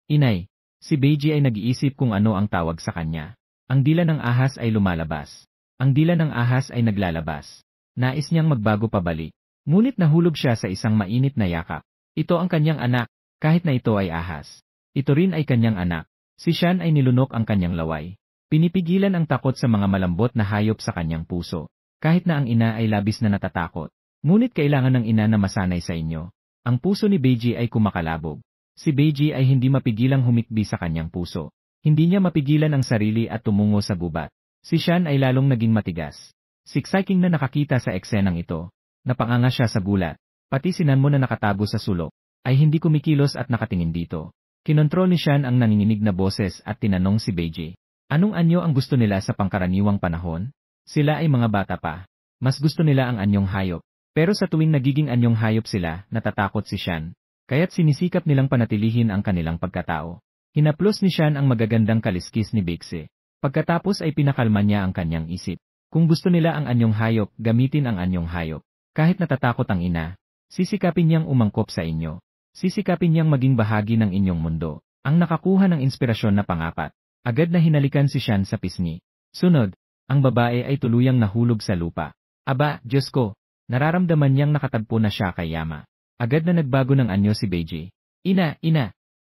Inay, si Beiji ay nag-iisip kung ano ang tawag sa kanya. Ang dila ng ahas ay lumalabas. Ang dila ng ahas ay naglalabas. Nais niyang magbago pabalik. Ngunit nahulog siya sa isang mainit na yakap. Ito ang kanyang anak, kahit na ito ay ahas. Ito rin ay kanyang anak. Si Shan ay nilunok ang kanyang laway. Pinipigilan ang takot sa mga malambot na hayop sa kanyang puso. Kahit na ang ina ay labis na natatakot. Ngunit kailangan ng ina na masanay sa inyo. Ang puso ni Beiji ay kumakalabog. Si Beiji ay hindi mapigilang humikbi sa kanyang puso. Hindi niya mapigilan ang sarili at tumungo sa gubat. Si Shan ay lalong naging matigas. Siksiking na nakakita sa eksenang ito. Napanganga siya sa gulat. Pati si Nanmo na nakatago sa sulok ay hindi kumikilos at nakatingin dito. Kinontrol ni Shan ang nanginginig na boses at tinanong si Beiji. Anong anyo ang gusto nila sa pangkaraniwang panahon? Sila ay mga bata pa. Mas gusto nila ang anyong hayop. Pero sa tuwing nagiging anyong hayop sila, natatakot si Shan. Kaya't sinisikap nilang panatilihin ang kanilang pagkatao. Hinaplos ni Shan ang magagandang kaliskis ni Beiji. Pagkatapos ay pinakalma niya ang kanyang isip. Kung gusto nila ang anyong hayop, gamitin ang anyong hayop. Kahit natatakot ang ina, sisikapin niyang umangkop sa inyo. Sisikapin niyang maging bahagi ng inyong mundo. Ang nakakuha ng inspirasyon na pangapat. Agad na hinalikan si Shan sa pisngi. Sunod, ang babae ay tuluyang nahulog sa lupa. Aba, Diyos ko, nararamdaman niyang nakatagpo na siya kay Yama. Agad na nagbago ng anyo si Beiji. Ina,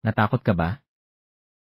natakot ka ba?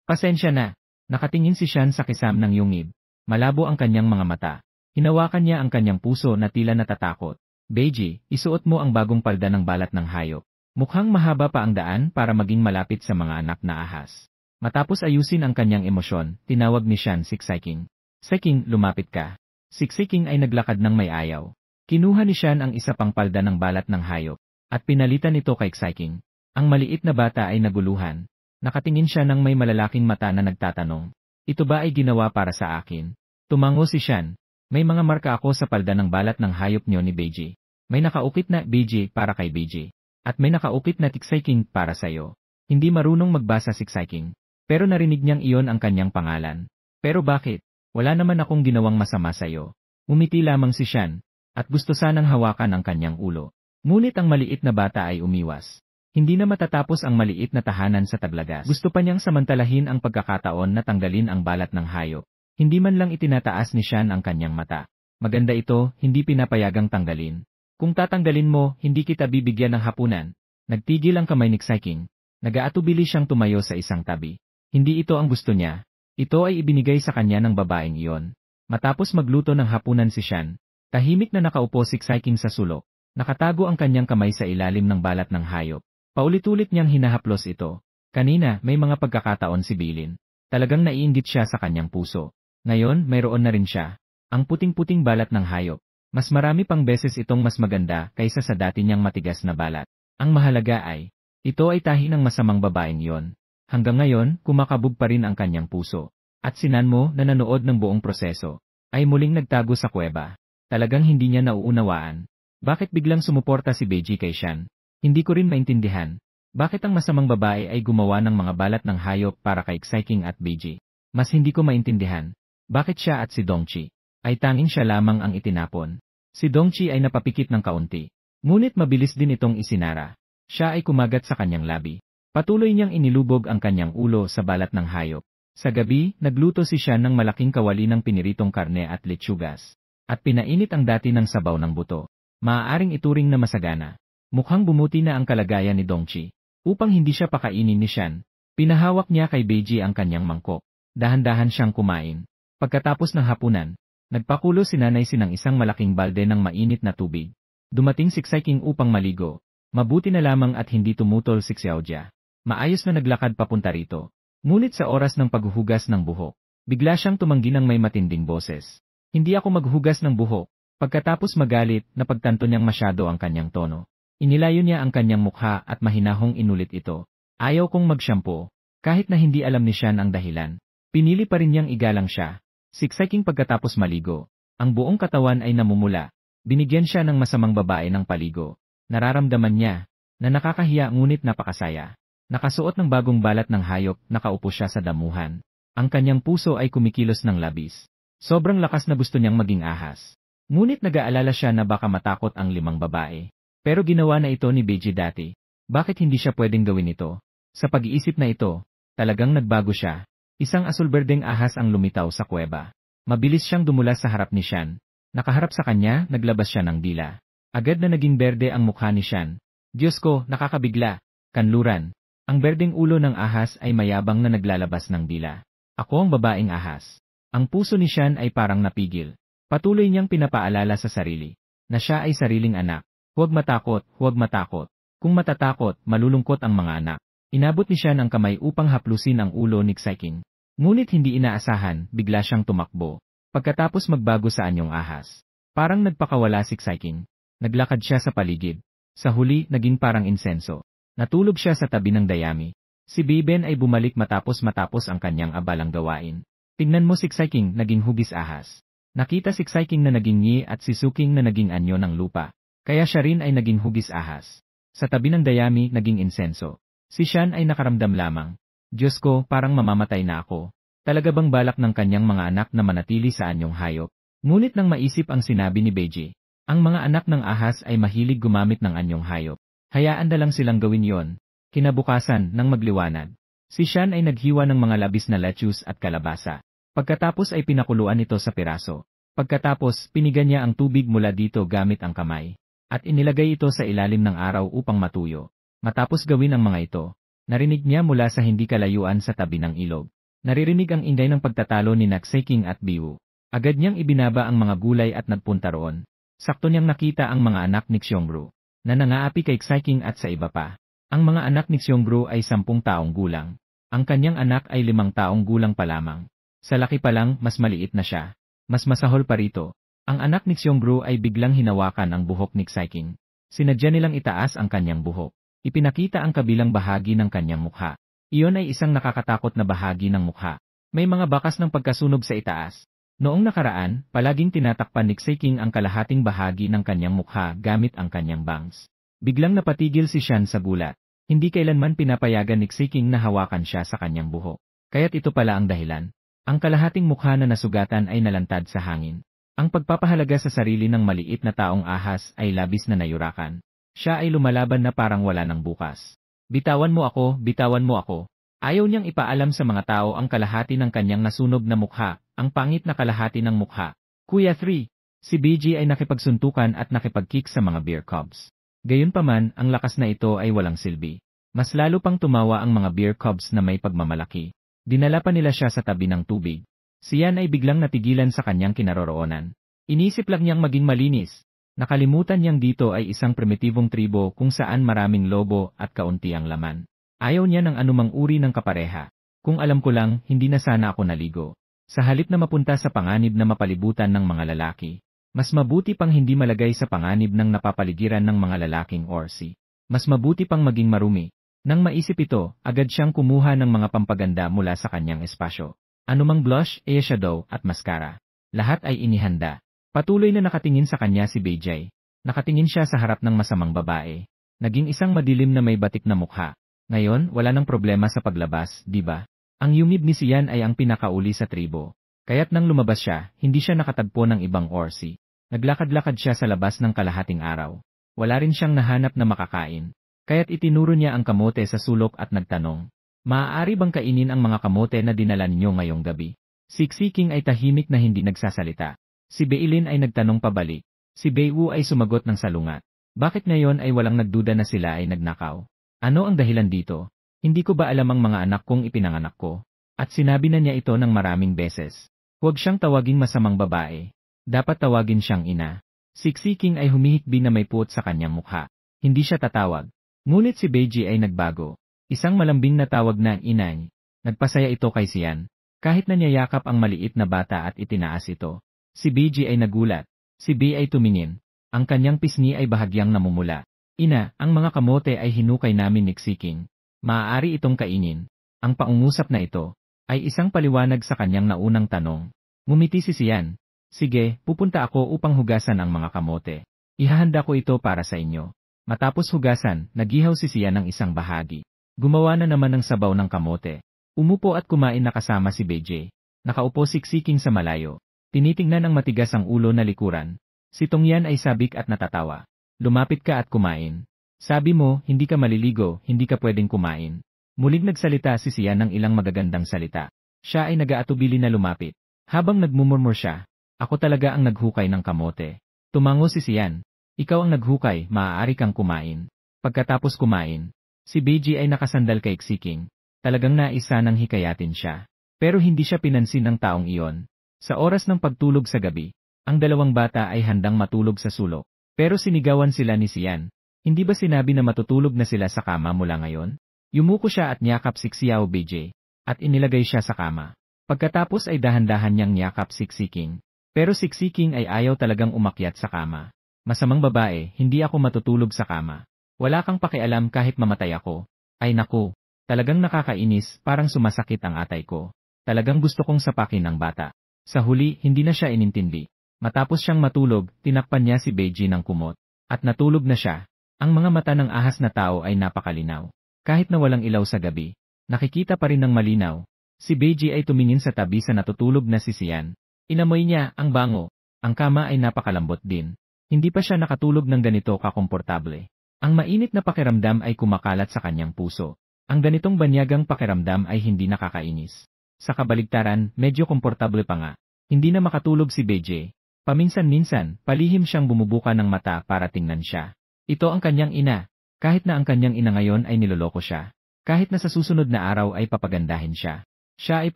Pasensya na. Nakatingin si Shan sa kisam ng yungib. Malabo ang kanyang mga mata. Hinawakan niya ang kanyang puso na tila natatakot. Beiji, isuot mo ang bagong palda ng balat ng hayop. Mukhang mahaba pa ang daan para maging malapit sa mga anak na ahas. Matapos ayusin ang kanyang emosyon, tinawag ni Shan si Xiking. Xiking, lumapit ka. Si Xiking ay naglakad ng may ayaw. Kinuha ni Shan ang isa pang palda ng balat ng hayop, at pinalitan ito kay Xiking. Ang maliit na bata ay naguluhan. Nakatingin siya ng may malalaking mata na nagtatanong. Ito ba ay ginawa para sa akin? Tumango si Shan. May mga marka ako sa palda ng balat ng hayop niyo ni Beiji. May nakaukit na Beiji para kay Beiji. At may nakaukit na Xiking para sa'yo. Hindi marunong magbasa si Xiking. Pero narinig niyang iyon ang kanyang pangalan. Pero bakit? Wala naman akong ginawang masama sa'yo. Umiti lamang si Shan. At gusto sanang hawakan ang kanyang ulo. Ngunit ang maliit na bata ay umiwas. Hindi na matatapos ang maliit na tahanan sa taglagas. Gusto pa niyang samantalahin ang pagkakataon na tanggalin ang balat ng hayop. Hindi man lang itinataas ni Shan ang kanyang mata. Maganda ito, hindi pinapayagang tanggalin. Kung tatanggalin mo, hindi kita bibigyan ng hapunan. Nagtigil ang kamay ni Xiking. Nag-aatubili siyang tumayo sa isang tabi. Hindi ito ang gusto niya. Ito ay ibinigay sa kanya ng babaeng iyon. Matapos magluto ng hapunan si Shan, tahimik na nakaupo si Xiking sa sulok. Nakatago ang kanyang kamay sa ilalim ng balat ng hayop. Paulit-ulit niyang hinahaplos ito. Kanina, may mga pagkakataon si Bilin. Talagang naiinggit siya sa kanyang puso. Ngayon, mayroon na rin siya. Ang puting-puting balat ng hayop. Mas marami pang beses itong mas maganda kaysa sa dati niyang matigas na balat. Ang mahalaga ay, ito ay tahi ng masamang babaeng yon. Hanggang ngayon, kumakabog pa rin ang kanyang puso. At si Nanmo na nanood ng buong proseso, ay muling nagtago sa kuweba. Talagang hindi niya nauunawaan. Bakit biglang sumuporta si Beiji kay Shan? Hindi ko rin maintindihan. Bakit ang masamang babae ay gumawa ng mga balat ng hayop para kay Xiking at Beiji? Mas hindi ko maintindihan. Bakit siya at si Dongqi ay tanging siya lamang ang itinapon? Si Dongqi ay napapikit ng kaunti. Ngunit mabilis din itong isinara. Siya ay kumagat sa kanyang labi. Patuloy niyang inilubog ang kanyang ulo sa balat ng hayop. Sa gabi, nagluto si Shan ng malaking kawali ng piniritong karne at lechugas. At pinainit ang dati ng sabaw ng buto. Maaaring ituring na masagana. Mukhang bumuti na ang kalagayan ni Dongqi. Upang hindi siya pakainin ni Shan, pinahawak niya kay Beiji ang kanyang mangkok. Dahan-dahan siyang kumain. Pagkatapos ng hapunan, nagpakulo si Nanay ng isang malaking balde ng mainit na tubig. Dumating si Xiking upang maligo. Mabuti na lamang at hindi tumutol si Xiaojia. Maayos na naglakad papunta rito. Ngunit sa oras ng paghuhugas ng buhok, bigla siyang tumanggi ng may matinding boses. Hindi ako maghugas ng buhok. Pagkatapos magalit, napagtanto niyang masyado ang kanyang tono. Inilayo niya ang kanyang mukha at mahinahong inulit ito. Ayaw kong mag-shampoo. Kahit na hindi alam ni Shan ang dahilan. Pinili pa rin niyang igalang siya. Si Xiking pagkatapos maligo, ang buong katawan ay namumula. Binigyan siya ng masamang babae ng paligo. Nararamdaman niya na nakakahiya ngunit napakasaya. Nakasuot ng bagong balat ng hayop, nakaupo siya sa damuhan. Ang kanyang puso ay kumikilos ng labis. Sobrang lakas na gusto niyang maging ahas. Ngunit nag-aalala siya na baka matakot ang 5 babae. Pero ginawa na ito ni Beiji dati. Bakit hindi siya pwedeng gawin ito? Sa pag-iisip na ito, talagang nagbago siya. Isang asulberdeng ahas ang lumitaw sa kuweba. Mabilis siyang dumulas sa harap ni Shan. Nakaharap sa kanya, naglabas siya ng dila. Agad na naging berde ang mukha ni Shan. Diyos ko, nakakabigla. Kanluran. Ang berdeng ulo ng ahas ay mayabang na naglalabas ng dila. Ako ang babaeng ahas. Ang puso ni Shan ay parang napigil. Patuloy niyang pinapaalala sa sarili na siya ay sariling anak. Huwag matakot, huwag matakot. Kung matatakot, malulungkot ang mga anak. Inabot ni Shan ang kamay upang haplusin ang ulo ni Xiking. Ngunit hindi inaasahan, bigla siyang tumakbo. Pagkatapos magbago sa anyong ahas. Parang nagpakawala si Xiking. Naglakad siya sa paligid. Sa huli, naging parang insenso. Natulog siya sa tabi ng dayami. Si Biben ay bumalik matapos ang kanyang abalang gawain. Tingnan mo si Xiking naging hugis ahas. Nakita si Xiking na naging nyi at si Suking na naging anyo ng lupa. Kaya siya rin ay naging hugis ahas. Sa tabi ng dayami naging insenso. Si Shan ay nakaramdam lamang. Diyos ko, parang mamamatay na ako. Talaga bang balak ng kanyang mga anak na manatili sa anyong hayop? Ngunit nang maisip ang sinabi ni Beiji, ang mga anak ng ahas ay mahilig gumamit ng anyong hayop. Hayaan na lang silang gawin yon. Kinabukasan, nang magliwanag, si Shan ay naghiwa ng mga labis na lettuce at kalabasa. Pagkatapos ay pinakuluan ito sa piraso. Pagkatapos, pinigan niya ang tubig mula dito gamit ang kamay. At inilagay ito sa ilalim ng araw upang matuyo. Matapos gawin ang mga ito, narinig niya mula sa hindi kalayuan sa tabi ng ilog. Naririnig ang ingay ng pagtatalo ni Xiking at Biwu. Agad niyang ibinaba ang mga gulay at nagpunta roon. Sakto niyang nakita ang mga anak ni Xiongru, na nangaapi kay Xiking at sa iba pa. Ang mga anak ni Xiongru ay 10 taong gulang. Ang kanyang anak ay 5 taong gulang pa lamang. Sa laki pa lang, mas maliit na siya. Mas masahol pa rito. Ang anak ni Xiongru ay biglang hinawakan ang buhok ni Xiking. Sinadya nilang itaas ang kanyang buhok. Ipinakita ang kabilang bahagi ng kanyang mukha. Iyon ay isang nakakatakot na bahagi ng mukha. May mga bakas ng pagkasunog sa itaas. Noong nakaraan, palaging tinatakpan ni Xiking ang kalahating bahagi ng kanyang mukha gamit ang kanyang bangs. Biglang napatigil si Shan sa gulat. Hindi kailanman pinapayagan ni Xiking na hawakan siya sa kanyang buhok. Kaya't ito pala ang dahilan. Ang kalahating mukha na nasugatan ay nalantad sa hangin. Ang pagpapahalaga sa sarili ng maliit na taong ahas ay labis na nayurakan. Siya ay lumalaban na parang wala ng bukas. Bitawan mo ako, bitawan mo ako. Ayaw niyang ipaalam sa mga tao ang kalahati ng kanyang nasunog na mukha, ang pangit na kalahati ng mukha. Kuya 3, si Beiji ay nakipagsuntukan at nakipagkick sa mga bear cubs. Gayunpaman, ang lakas na ito ay walang silbi. Mas lalo pang tumawa ang mga bear cubs na may pagmamalaki. Dinala pa nila siya sa tabi ng tubig. Siyan ay biglang natigilan sa kanyang kinaroroonan. Inisip lang niyang maging malinis. Nakalimutan niyang dito ay isang primitibong tribo kung saan maraming lobo at kaunti ang laman. Ayaw niya ng anumang uri ng kapareha. Kung alam ko lang, hindi na sana ako naligo. Sa halip na mapunta sa panganib na mapalibutan ng mga lalaki, mas mabuti pang hindi malagay sa panganib ng napapaligiran ng mga lalaking orsi. Mas mabuti pang maging marumi. Nang maisip ito, agad siyang kumuha ng mga pampaganda mula sa kanyang espasyo. Anumang blush, eyeshadow at mascara. Lahat ay inihanda. Patuloy na nakatingin sa kanya si Beiji. Nakatingin siya sa harap ng masamang babae. Naging isang madilim na may batik na mukha. Ngayon, wala nang problema sa paglabas, di ba? Ang yumib ni Sian ay ang pinakauli sa tribo. Kaya't nang lumabas siya, hindi siya nakatagpo ng ibang orsi. Naglakad-lakad siya sa labas ng kalahating araw. Wala rin siyang nahanap na makakain. Kaya't itinuro niya ang kamote sa sulok at nagtanong, maaari bang kainin ang mga kamote na dinala ninyo ngayong gabi? Si Xiking ay tahimik na hindi nagsasalita. Si Beilin ay nagtanong pabalik. Si Beiwu ay sumagot ng salungat. Bakit ngayon ay walang nagduda na sila ay nagnakaw? Ano ang dahilan dito? Hindi ko ba alam ang mga anak kong ipinanganak ko? At sinabi na niya ito ng maraming beses. Huwag siyang tawaging masamang babae. Dapat tawagin siyang ina. Si Xiking ay humihikbi na may puot sa kanyang mukha. Hindi siya tatawag. Ngunit si Beiji ay nagbago. Isang malambing na tawag na inay. Nagpasaya ito kay Sian. Kahit na niyayakap ang maliit na bata at itinaas ito. Si Beiji ay nagulat. Si Bei ay tumingin. Ang kanyang pisngi ay bahagyang namumula. Ina, ang mga kamote ay hinukay namin ni Xiking. Maaari itong kainin. Ang paungusap na ito ay isang paliwanag sa kanyang naunang tanong. Ngumiti si Sian. Sige, pupunta ako upang hugasan ang mga kamote. Ihahanda ko ito para sa inyo. Matapos hugasan, nagihaw si Sian ng isang bahagi. Gumawa na naman ng sabaw ng kamote. Umupo at kumain na kasama si Beiji. Nakaupo si Xiking sa malayo. Tinitingnan ang matigas ang ulo na likuran. Si Tongyan ay sabik at natatawa. Lumapit ka at kumain. Sabi mo, hindi ka maliligo, hindi ka pwedeng kumain. Muling nagsalita si Sian ng ilang magagandang salita. Siya ay nag-aatubili na lumapit. Habang nagmumurmur siya, ako talaga ang naghukay ng kamote. Tumango si Sian. Ikaw ang naghukay, maaari kang kumain. Pagkatapos kumain, si Beiji ay nakasandal kay Xiking. Talagang naisa nang hikayatin siya. Pero hindi siya pinansin ng taong iyon. Sa oras ng pagtulog sa gabi, ang dalawang bata ay handang matulog sa sulok. Pero sinigawan sila ni Sian. Hindi ba sinabi na matutulog na sila sa kama mula ngayon? Yumuko siya at niyakap si Xiao Beiji, at inilagay siya sa kama. Pagkatapos ay dahan-dahan niyang niyakap si Xiking. Pero si Xiking ay ayaw talagang umakyat sa kama. Masamang babae, hindi ako matutulog sa kama. Wala kang pakialam kahit mamatay ako. Ay naku, Talagang nakakainis, parang sumasakit ang atay ko. Talagang gusto kong sapakin ang bata. Sa huli, hindi na siya inintindi. Matapos siyang matulog, tinakpan niya si Beiji ng kumot. At natulog na siya. Ang mga mata ng ahas na tao ay napakalinaw. Kahit na walang ilaw sa gabi, nakikita pa rin ng malinaw. Si Beiji ay tumingin sa tabi sa natutulog na si Sian. Inamoy niya, ang bango. Ang kama ay napakalambot din. Hindi pa siya nakatulog ng ganito kakomportable. Ang mainit na pakiramdam ay kumakalat sa kanyang puso. Ang ganitong banyagang pakiramdam ay hindi nakakainis. Sa kabaligtaran, medyo komportable pa nga. Hindi na makatulog si Beiji. Paminsan-minsan, palihim siyang bumubuka ng mata para tingnan siya. Ito ang kanyang ina. Kahit na ang kanyang ina ngayon ay niloloko siya. Kahit na sa susunod na araw ay papagandahin siya. Siya ay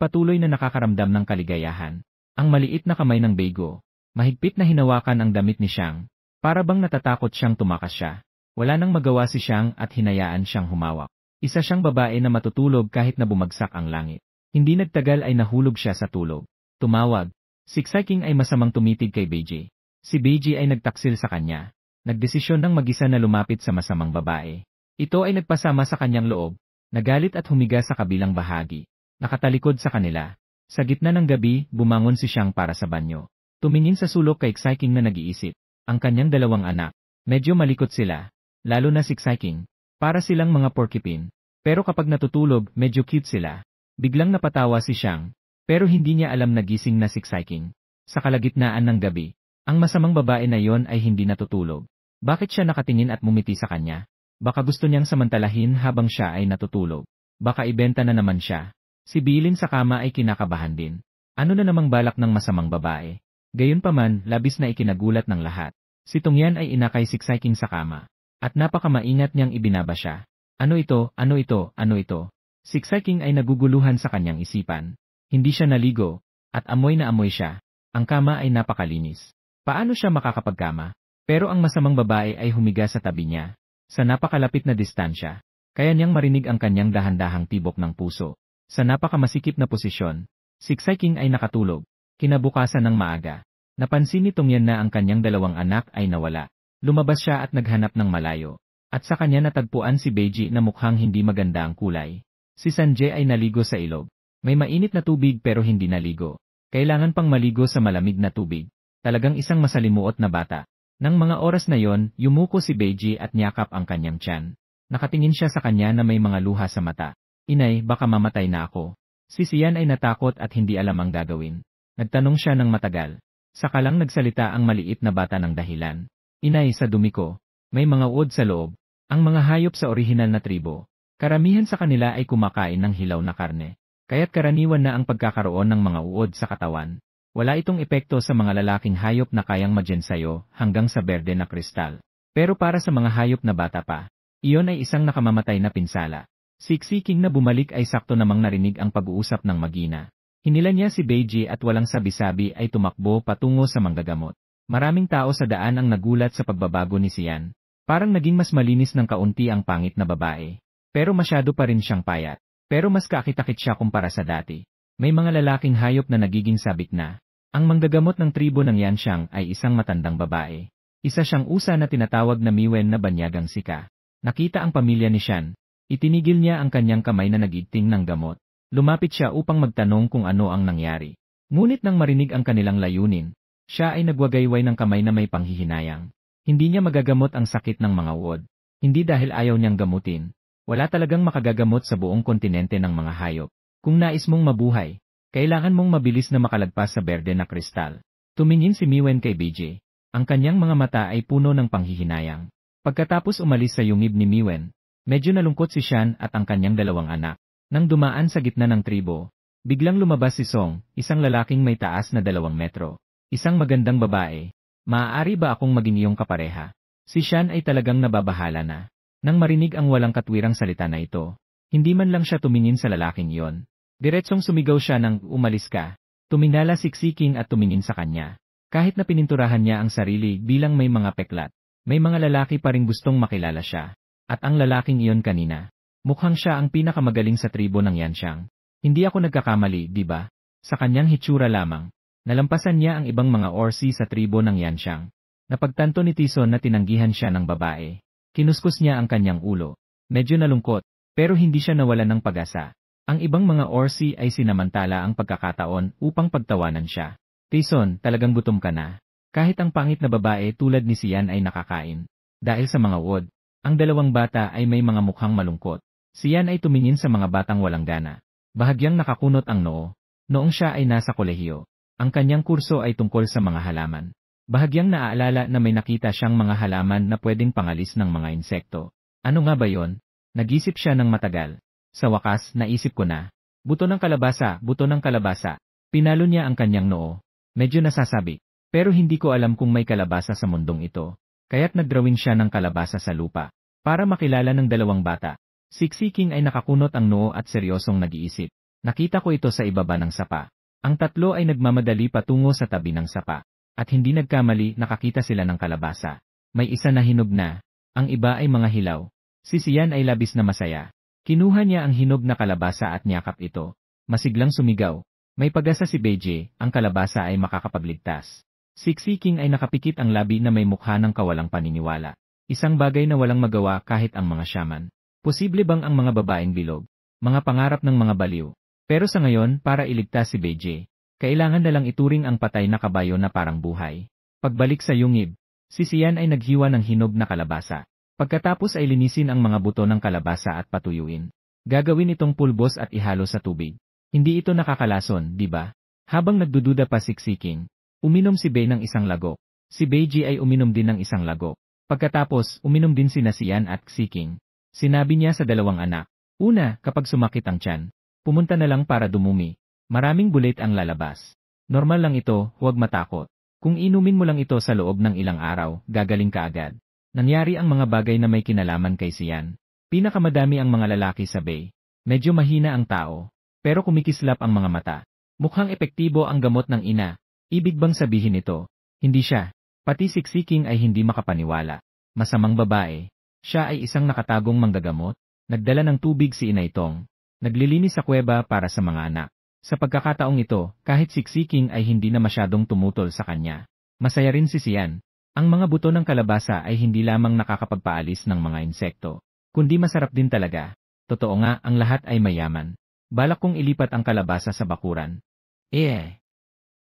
patuloy na nakakaramdam ng kaligayahan. Ang maliit na kamay ng Beigo. Mahigpit na hinawakan ang damit ni Xiang. Para bang natatakot siyang tumakas siya. Wala nang magawa si Xiang at hinayaan siyang humawak. Isa siyang babae na matutulog kahit na bumagsak ang langit. Hindi nagtagal ay nahulog siya sa tulog. Tumawag. Si Xiking ay masamang tumitig kay Beiji. Si Beiji ay nagtaksil sa kanya. Nagdesisyon ng mag-isa na lumapit sa masamang babae. Ito ay nagpasama sa kanyang loob. Nagalit at humiga sa kabilang bahagi. Nakatalikod sa kanila. Sa gitna ng gabi, bumangon si Xiang para sa banyo. Tumingin sa sulok kay Xiking na nag-iisip. Ang kanyang dalawang anak. Medyo malikot sila. Lalo na si Xiking. Para silang mga porcupine. Pero kapag natutulog, medyo cute sila. Biglang napatawa si Xiang. Pero hindi niya alam na gising na si Xiking. Sa kalagitnaan ng gabi, ang masamang babae na yon ay hindi natutulog. Bakit siya nakatingin at mumiti sa kanya? Baka gusto niyang samantalahin habang siya ay natutulog. Baka ibenta na naman siya. Si Bilin sa kama ay kinakabahan din. Ano na namang balak ng masamang babae? Gayunpaman, labis na ikinagulat ng lahat. Si Tongyan ay inakay si Xiking sa kama. At napakamaingat niyang ibinaba siya. Ano ito, ano ito, ano ito? Si Xiking ay naguguluhan sa kanyang isipan. Hindi siya naligo, at amoy na amoy siya. Ang kama ay napakalinis. Paano siya makakapagkama? Pero ang masamang babae ay humiga sa tabi niya. Sa napakalapit na distansya, kaya niyang marinig ang kanyang dahan-dahang tibok ng puso. Sa napakamasikip na posisyon, si Xiking ay nakatulog. Kinabukasan ng maaga, napansin ni Tongyan na ang kanyang dalawang anak ay nawala. Lumabas siya at naghanap ng malayo. At sa kanya natagpuan si Beiji na mukhang hindi maganda ang kulay. Si Sanjay ay naligo sa ilog. May mainit na tubig pero hindi naligo. Kailangan pang maligo sa malamig na tubig. Talagang isang masalimuot na bata. Nang mga oras na yon, yumuko si Beiji at niyakap ang kanyang tiyan. Nakatingin siya sa kanya na may mga luha sa mata. Inay, baka mamatay na ako. Si Sian ay natakot at hindi alam ang gagawin. Nagtanong siya ng matagal. Saka lang nagsalita ang maliit na bata ng dahilan. Inay, sa dumi ko, may mga uod sa loob. Ang mga hayop sa orihinal na tribo. Karamihan sa kanila ay kumakain ng hilaw na karne. Kaya't karaniwan na ang pagkakaroon ng mga uod sa katawan. Wala itong epekto sa mga lalaking hayop na kayang magensayo hanggang sa berde na kristal. Pero para sa mga hayop na bata pa, iyon ay isang nakamamatay na pinsala. Si Xiking na bumalik ay sakto namang narinig ang pag-uusap ng mag-ina. Hinila niya si Beiji at walang sabi-sabi ay tumakbo patungo sa manggagamot. Maraming tao sa daan ang nagulat sa pagbabago ni Sian. Parang naging mas malinis ng kaunti ang pangit na babae. Pero masyado pa rin siyang payat. Pero mas kaakit-akit siya kumpara sa dati. May mga lalaking hayop na nagiging sabik na. Ang manggagamot ng tribo ng Yanxiang ay isang matandang babae. Isa siyang usa na tinatawag na Miwen na banyagang sika. Nakita ang pamilya ni Xian. Itinigil niya ang kanyang kamay na nagigting ng gamot. Lumapit siya upang magtanong kung ano ang nangyari. Ngunit nang marinig ang kanilang layunin, siya ay nagwagayway ng kamay na may panghihinayang. Hindi niya magagamot ang sakit ng mga uod. Hindi dahil ayaw niyang gamutin. Wala talagang makagagamot sa buong kontinente ng mga hayop. Kung nais mong mabuhay, kailangan mong mabilis na makalagpas sa berde na kristal. Tumingin si Miwen kay Beiji. Ang kanyang mga mata ay puno ng panghihinayang. Pagkatapos umalis sa yungib ni Miwen, medyo nalungkot si Xian at ang kanyang dalawang anak. Nang dumaan sa gitna ng tribo, biglang lumabas si Song, isang lalaking may taas na 2 metro. Isang magandang babae. Maaari ba akong maging iyong kapareha? Si Xian ay talagang nababahala na. Nang marinig ang walang katwirang salita na ito, hindi man lang siya tumingin sa lalaking iyon. Diretsong sumigaw siya ng umalis ka. Tumingala si Xiking at tumingin sa kanya. Kahit na pininturahan niya ang sarili bilang may mga peklat, may mga lalaki pa ring gustong makilala siya. At ang lalaking iyon kanina, mukhang siya ang pinakamagaling sa tribo ng Yanxiang. Hindi ako nagkakamali, di ba? Sa kanyang hitsura lamang, nalampasan niya ang ibang mga orsi sa tribo ng Yanxiang. Napagtanto ni Tison na tinanggihan siya ng babae. Kinuskus niya ang kanyang ulo. Medyo nalungkot, Pero hindi siya nawalan ng pag-asa. Ang ibang mga orsi ay sinamantala ang pagkakataon upang pagtawanan siya. Tyson, talagang gutom ka na. Kahit ang pangit na babae tulad ni Sian ay nakakain. Dahil sa mga wood, ang dalawang bata ay may mga mukhang malungkot. Sian ay tumingin sa mga batang walang gana. Bahagyang nakakunot ang noo. Noong siya ay nasa kolehiyo, ang kanyang kurso ay tungkol sa mga halaman. Bahagyang naaalala na may nakita siyang mga halaman na pwedeng pangalis ng mga insekto. Ano nga ba yon? Nag-isip siya ng matagal. Sa wakas, naisip ko na. Buto ng kalabasa, buto ng kalabasa. Pinalo niya ang kanyang noo. Medyo nasasabi. Pero hindi ko alam kung may kalabasa sa mundong ito. Kaya't nagdrawing siya ng kalabasa sa lupa. Para makilala ng dalawang bata. Siksiking ay nakakunot ang noo at seryosong nag-iisip. Nakita ko ito sa ibaba ng sapa. Ang tatlo ay nagmamadali patungo sa tabi ng sapa. At hindi nagkamali, nakakita sila ng kalabasa. May isa na hinog na. Ang iba ay mga hilaw. Si Sian ay labis na masaya. Kinuha niya ang hinog na kalabasa at niyakap ito. Masiglang sumigaw. May pag-asa si Beije, ang kalabasa ay makakapagligtas. Siksiking ay nakapikit ang labi na may mukha ng kawalang paniniwala. Isang bagay na walang magawa kahit ang mga shaman. Posible bang ang mga babaeng bilog? Mga pangarap ng mga baliw. Pero sa ngayon, para iligtas si Beije, kailangan na lang ituring ang patay na kabayo na parang buhay. Pagbalik sa yungib, si Sian ay naghiwa ng hinog na kalabasa. Pagkatapos ay linisin ang mga buto ng kalabasa at patuyuin. Gagawin itong pulbos at ihalo sa tubig. Hindi ito nakakalason, di ba? Habang nagdududa pa Siksiking, uminom si Bei ng isang lagok. Si Beiji ay uminom din ng isang lagok. Pagkatapos, uminom din sina Sian at Xiking. Sinabi niya sa dalawang anak, una, kapag sumakit ang tiyan, pumunta na lang para dumumi. Maraming bulit ang lalabas. Normal lang ito, huwag matakot. Kung inumin mo lang ito sa loob ng ilang araw, gagaling ka agad. Nangyari ang mga bagay na may kinalaman kay Sian. Pinakamadami ang mga lalaki sa Bei. Medyo mahina ang tao. Pero kumikislap ang mga mata. Mukhang epektibo ang gamot ng ina. Ibig bang sabihin ito? Hindi siya. Pati Siksiking ay hindi makapaniwala. Masamang babae. Siya ay isang nakatagong manggagamot. Nagdala ng tubig si Inay Tong. Naglilinis sa kuweba para sa mga anak. Sa pagkakataong ito, kahit Siksiking ay hindi na masyadong tumutol sa kanya. Masaya rin si Sian. Ang mga buto ng kalabasa ay hindi lamang nakakapagpaalis ng mga insekto, kundi masarap din talaga. Totoo nga, ang lahat ay mayaman. Balak kong ilipat ang kalabasa sa bakuran.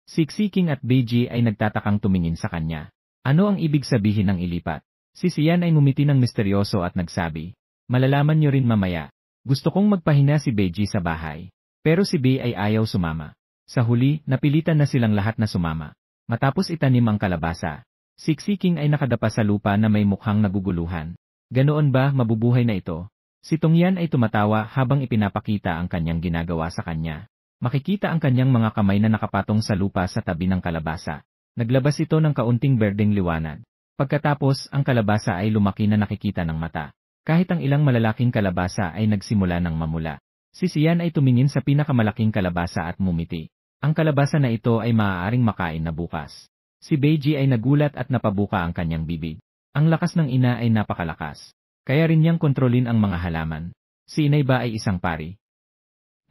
Siksiking at Beiji ay nagtatakang tumingin sa kanya. Ano ang ibig sabihin ng ilipat? Si Sian ay ngumiti ng misteryoso at nagsabi, malalaman niyo rin mamaya. Gusto kong magpahina si Beiji sa bahay. Pero si Bei ay ayaw sumama. Sa huli, napilitan na silang lahat na sumama. Matapos itanim ang kalabasa, Siksiking ay nakadapa sa lupa na may mukhang naguguluhan. Ganoon ba mabubuhay na ito? Si Tongyan ay tumatawa habang ipinapakita ang kanyang ginagawa sa kanya. Makikita ang kanyang mga kamay na nakapatong sa lupa sa tabi ng kalabasa. Naglabas ito ng kaunting berdeng liwanag. Pagkatapos, ang kalabasa ay lumaki na nakikita ng mata. Kahit ang ilang malalaking kalabasa ay nagsimula ng mamula. Si Sian ay tumingin sa pinakamalaking kalabasa at mumiti. Ang kalabasa na ito ay maaaring makain na bukas. Si Beiji ay nagulat at napabuka ang kanyang bibig. Ang lakas ng ina ay napakalakas. Kaya rin niyang kontrolin ang mga halaman. Si Inay ba ay isang pari?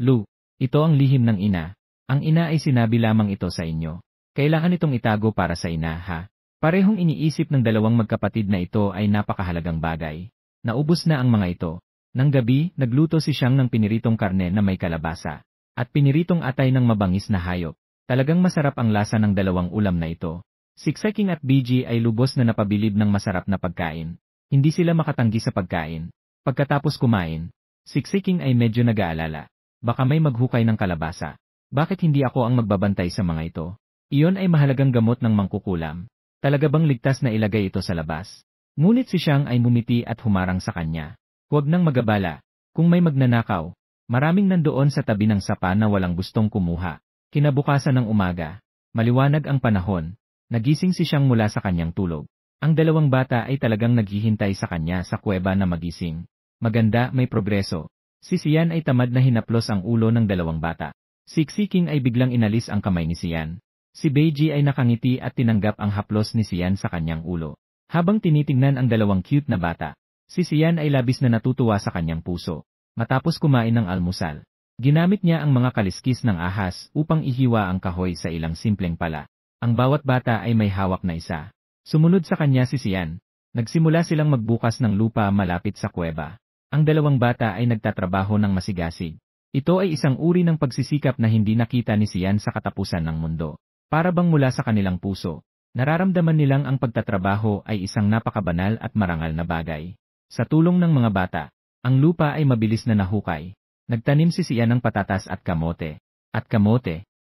Lu, ito ang lihim ng ina. Ang ina ay sinabi lamang ito sa inyo. Kailangan itong itago para sa ina, ha? Parehong iniisip ng dalawang magkapatid na ito ay napakahalagang bagay. Naubos na ang mga ito. Nang gabi, nagluto si Siyang ng piniritong karne na may kalabasa. At piniritong atay ng mabangis na hayop. Talagang masarap ang lasa ng dalawang ulam na ito. Siksiking at Beiji ay lubos na napabilib ng masarap na pagkain. Hindi sila makatanggi sa pagkain. Pagkatapos kumain, Siksiking ay medyo nag-aalala. Baka may maghukay ng kalabasa. Bakit hindi ako ang magbabantay sa mga ito? Iyon ay mahalagang gamot ng mangkukulam. Talaga bang ligtas na ilagay ito sa labas? Ngunit si Siyang ay mumiti at humarang sa kanya. Huwag nang magabala. Kung may magnanakaw, maraming nandoon sa tabi ng sapa na walang gustong kumuha. Kinabukasan ng umaga, maliwanag ang panahon. Nagising si Siyang mula sa kanyang tulog. Ang dalawang bata ay talagang naghihintay sa kanya sa kuweba na magising. Maganda, may progreso. Si Sian ay tamad na hinaplos ang ulo ng dalawang bata. Siksiking ay biglang inalis ang kamay ni Sian. Si Beiji ay nakangiti at tinanggap ang haplos ni Sian sa kanyang ulo. Habang tinitingnan ang dalawang cute na bata, si Sian ay labis na natutuwa sa kanyang puso. Matapos kumain ng almusal, ginamit niya ang mga kaliskis ng ahas upang ihiwa ang kahoy sa ilang simpleng pala. Ang bawat bata ay may hawak na isa. Sumunod sa kanya si Sian. Nagsimula silang magbukas ng lupa malapit sa kuweba. Ang dalawang bata ay nagtatrabaho ng masigasig. Ito ay isang uri ng pagsisikap na hindi nakita ni Sian sa katapusan ng mundo. Para bang mula sa kanilang puso, nararamdaman nilang ang pagtatrabaho ay isang napakabanal at marangal na bagay. Sa tulong ng mga bata, ang lupa ay mabilis na nahukay. Nagtanim si Sian ng patatas at kamote.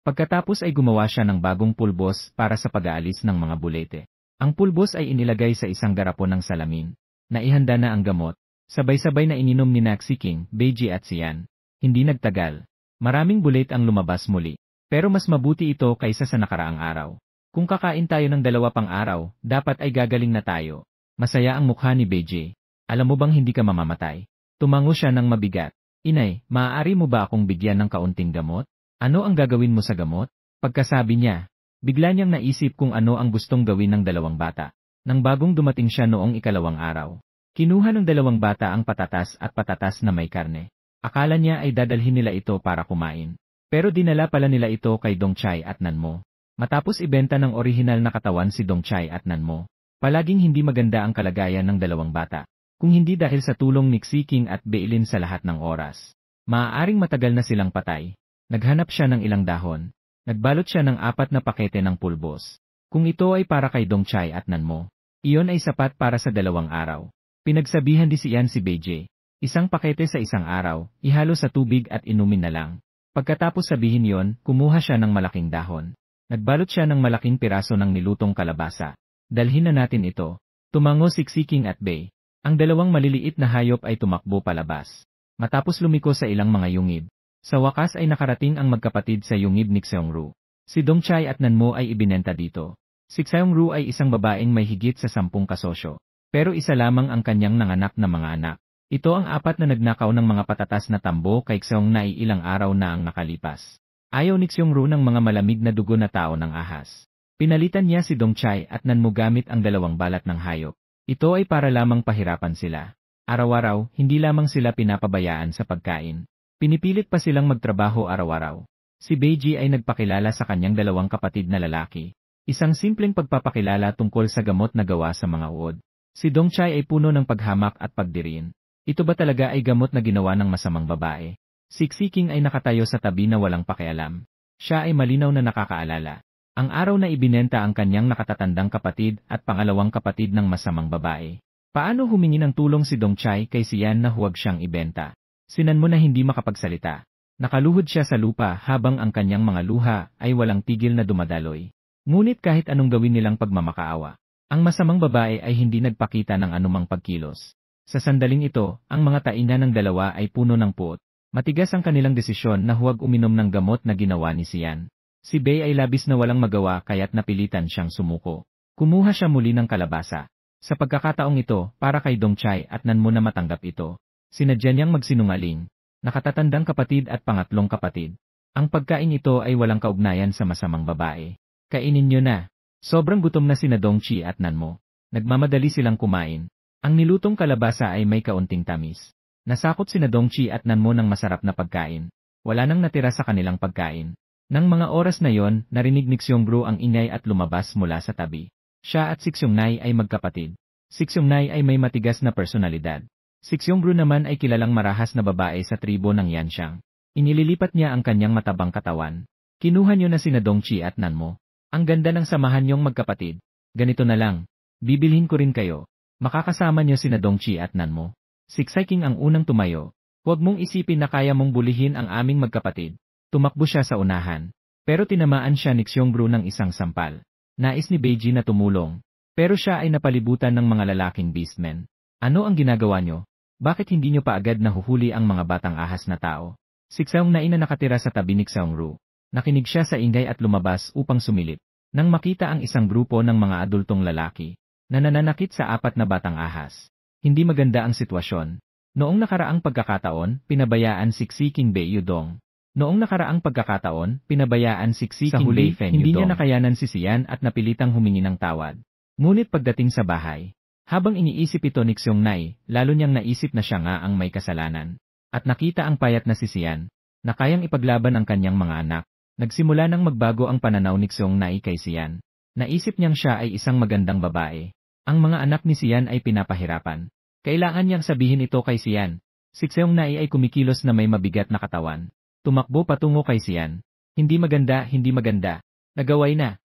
Pagkatapos ay gumawa siya ng bagong pulbos para sa pag-aalis ng mga bulete. Ang pulbos ay inilagay sa isang garapon ng salamin. Naihanda na ang gamot. Sabay-sabay na ininom ni Naxiking, Beiji at Sian. Hindi nagtagal. Maraming bulit ang lumabas muli. Pero mas mabuti ito kaysa sa nakaraang araw. Kung kakain tayo ng 2 pang araw, dapat ay gagaling na tayo. Masaya ang mukha ni Beiji. Alam mo bang hindi ka mamamatay? Tumango siya ng mabigat. Inay, maaari mo ba akong bigyan ng kaunting gamot? Ano ang gagawin mo sa gamot? Pagkasabi niya, bigla niyang naisip kung ano ang gustong gawin ng 2 bata. Nang bagong dumating siya noong ikalawang araw. Kinuha ng 2 bata ang patatas at patatas na may karne. Akala niya ay dadalhin nila ito para kumain. Pero dinala pala nila ito kay Dongchai at Nanmo. Matapos ibenta ng orihinal na katawan si Dongchai at Nanmo, palaging hindi maganda ang kalagayan ng 2 bata. Kung hindi dahil sa tulong ni Xiking at Beilin sa lahat ng oras. Maaaring matagal na silang patay. Naghanap siya ng ilang dahon. Nagbalot siya ng 4 na pakete ng pulbos. Kung ito ay para kay Dongchai at Nanmo, iyon ay sapat para sa 2 araw. Pinagsabihan di Sian si Beiji. Isang pakete sa isang araw, ihalo sa tubig at inumin na lang. Pagkatapos sabihin yon, kumuha siya ng malaking dahon. Nagbalot siya ng malaking piraso ng nilutong kalabasa. Dalhin na natin ito. Tumango si Xiking at Bei. Ang 2 maliliit na hayop ay tumakbo palabas. Matapos lumiko sa ilang mga yungib. Sa wakas ay nakarating ang magkapatid sa yungib ni Xiongru. Si Dongchai at Nanmo ay ibinenta dito. Si Xiongru ay isang babaeng may higit sa 10 kasosyo. Pero isa lamang ang kanyang nanganak na mga anak. Ito ang 4 na nagnakaw ng mga patatas na tambo kay Xiong na ilang araw na ang nakalipas. Ayaw ni Xiongru ng mga malamig na dugo na tao ng ahas. Pinalitan niya si Dongchai at Nanmo gamit ang 2 balat ng hayop. Ito ay para lamang pahirapan sila. Araw-araw, hindi lamang sila pinapabayaan sa pagkain. Pinipilit pa silang magtrabaho araw-araw. Si Beiji ay nagpakilala sa kanyang 2 kapatid na lalaki. Isang simpleng pagpapakilala tungkol sa gamot na gawa sa mga uod. Si Dongchai ay puno ng paghamak at pagdirin. Ito ba talaga ay gamot na ginawa ng masamang babae? Si Xiking ay nakatayo sa tabi na walang pakialam. Siya ay malinaw na nakakaalala. Ang araw na ibinenta ang kanyang nakatatandang kapatid at pangalawang kapatid ng masamang babae. Paano humingi ng tulong si Dongchai kay Sian na huwag siyang ibenta? Sinan mo na hindi makapagsalita. Nakaluhod siya sa lupa habang ang kanyang mga luha ay walang tigil na dumadaloy. Ngunit kahit anong gawin nilang pagmamakaawa, ang masamang babae ay hindi nagpakita ng anumang pagkilos. Sa sandaling ito, ang mga tainga ng 2 ay puno ng puot. Matigas ang kanilang desisyon na huwag uminom ng gamot na ginawa ni Sian. Si Bei ay labis na walang magawa kaya't napilitan siyang sumuko. Kumuha siya muli ng kalabasa. Sa pagkakataong ito, para kay Dongchai at Nanmo na matanggap ito, sinadya niyang magsinungaling. Nakatatandang kapatid at pangatlong kapatid. Ang pagkain ito ay walang kaugnayan sa masamang babae. Kainin niyo na. Sobrang gutom na sina Dongchi at Nanmo. Nagmamadali silang kumain. Ang nilutong kalabasa ay may kaunting tamis. Nasakot sina Dongchi at Nanmo ng masarap na pagkain. Wala nang natira sa kanilang pagkain. Nang mga oras na yon, narinig ni Xiongru ang ingay at lumabas mula sa tabi. Siya at si Xiongnai ay magkapatid. Si Xiongnai ay may matigas na personalidad. Si Xiongru naman ay kilalang marahas na babae sa tribo ng Yanxiang. Inililipat niya ang kanyang matabang katawan. Kinuha niyo na sina Dongchi at Nanmo. Ang ganda ng samahan niyong magkapatid. Ganito na lang. Bibilhin ko rin kayo. Makakasama niyo sina Dongchi at Nanmo. Si Xiking ang unang tumayo. Huwag mong isipin na kaya mong bulihin ang aming magkapatid. Tumakbo siya sa unahan. Pero tinamaan siya ni Xiongru ng isang sampal. Nais ni Beiji na tumulong. Pero siya ay napalibutan ng mga lalaking beastmen. Ano ang ginagawa niyo? Bakit hindi niyo pa agad nahuhuli ang mga batang ahas na tao? Si Xiongnain na nakatira sa tabi ni Xiongru. Nakinig siya sa ingay at lumabas upang sumilip. Nang makita ang isang grupo ng mga adultong lalaki na nananakit sa 4 na batang ahas. Hindi maganda ang sitwasyon. Noong nakaraang pagkakataon, pinabayaan si Xiking Bei Yudong. Noong nakaraang pagkakataon, pinabayaan si Xiking Bei Feng Yudong. Hindi niya nakayanan si Sian at napilitang humingi ng tawad. Ngunit pagdating sa bahay, habang iniisip ito ni Xiongnain, lalo niyang naisip na siya nga ang may kasalanan. At nakita ang payat na si Sian, na kayang ipaglaban ang kanyang mga anak. Nagsimula nang magbago ang pananaw ni Xiongnain kay Sian. Naisip niyang siya ay isang magandang babae. Ang mga anak ni Sian ay pinapahirapan. Kailangan niyang sabihin ito kay Sian, Si Xeong Nai ay kumikilos na may mabigat na katawan. Tumakbo patungo kay Sian. Hindi maganda, hindi maganda. Nagaway na.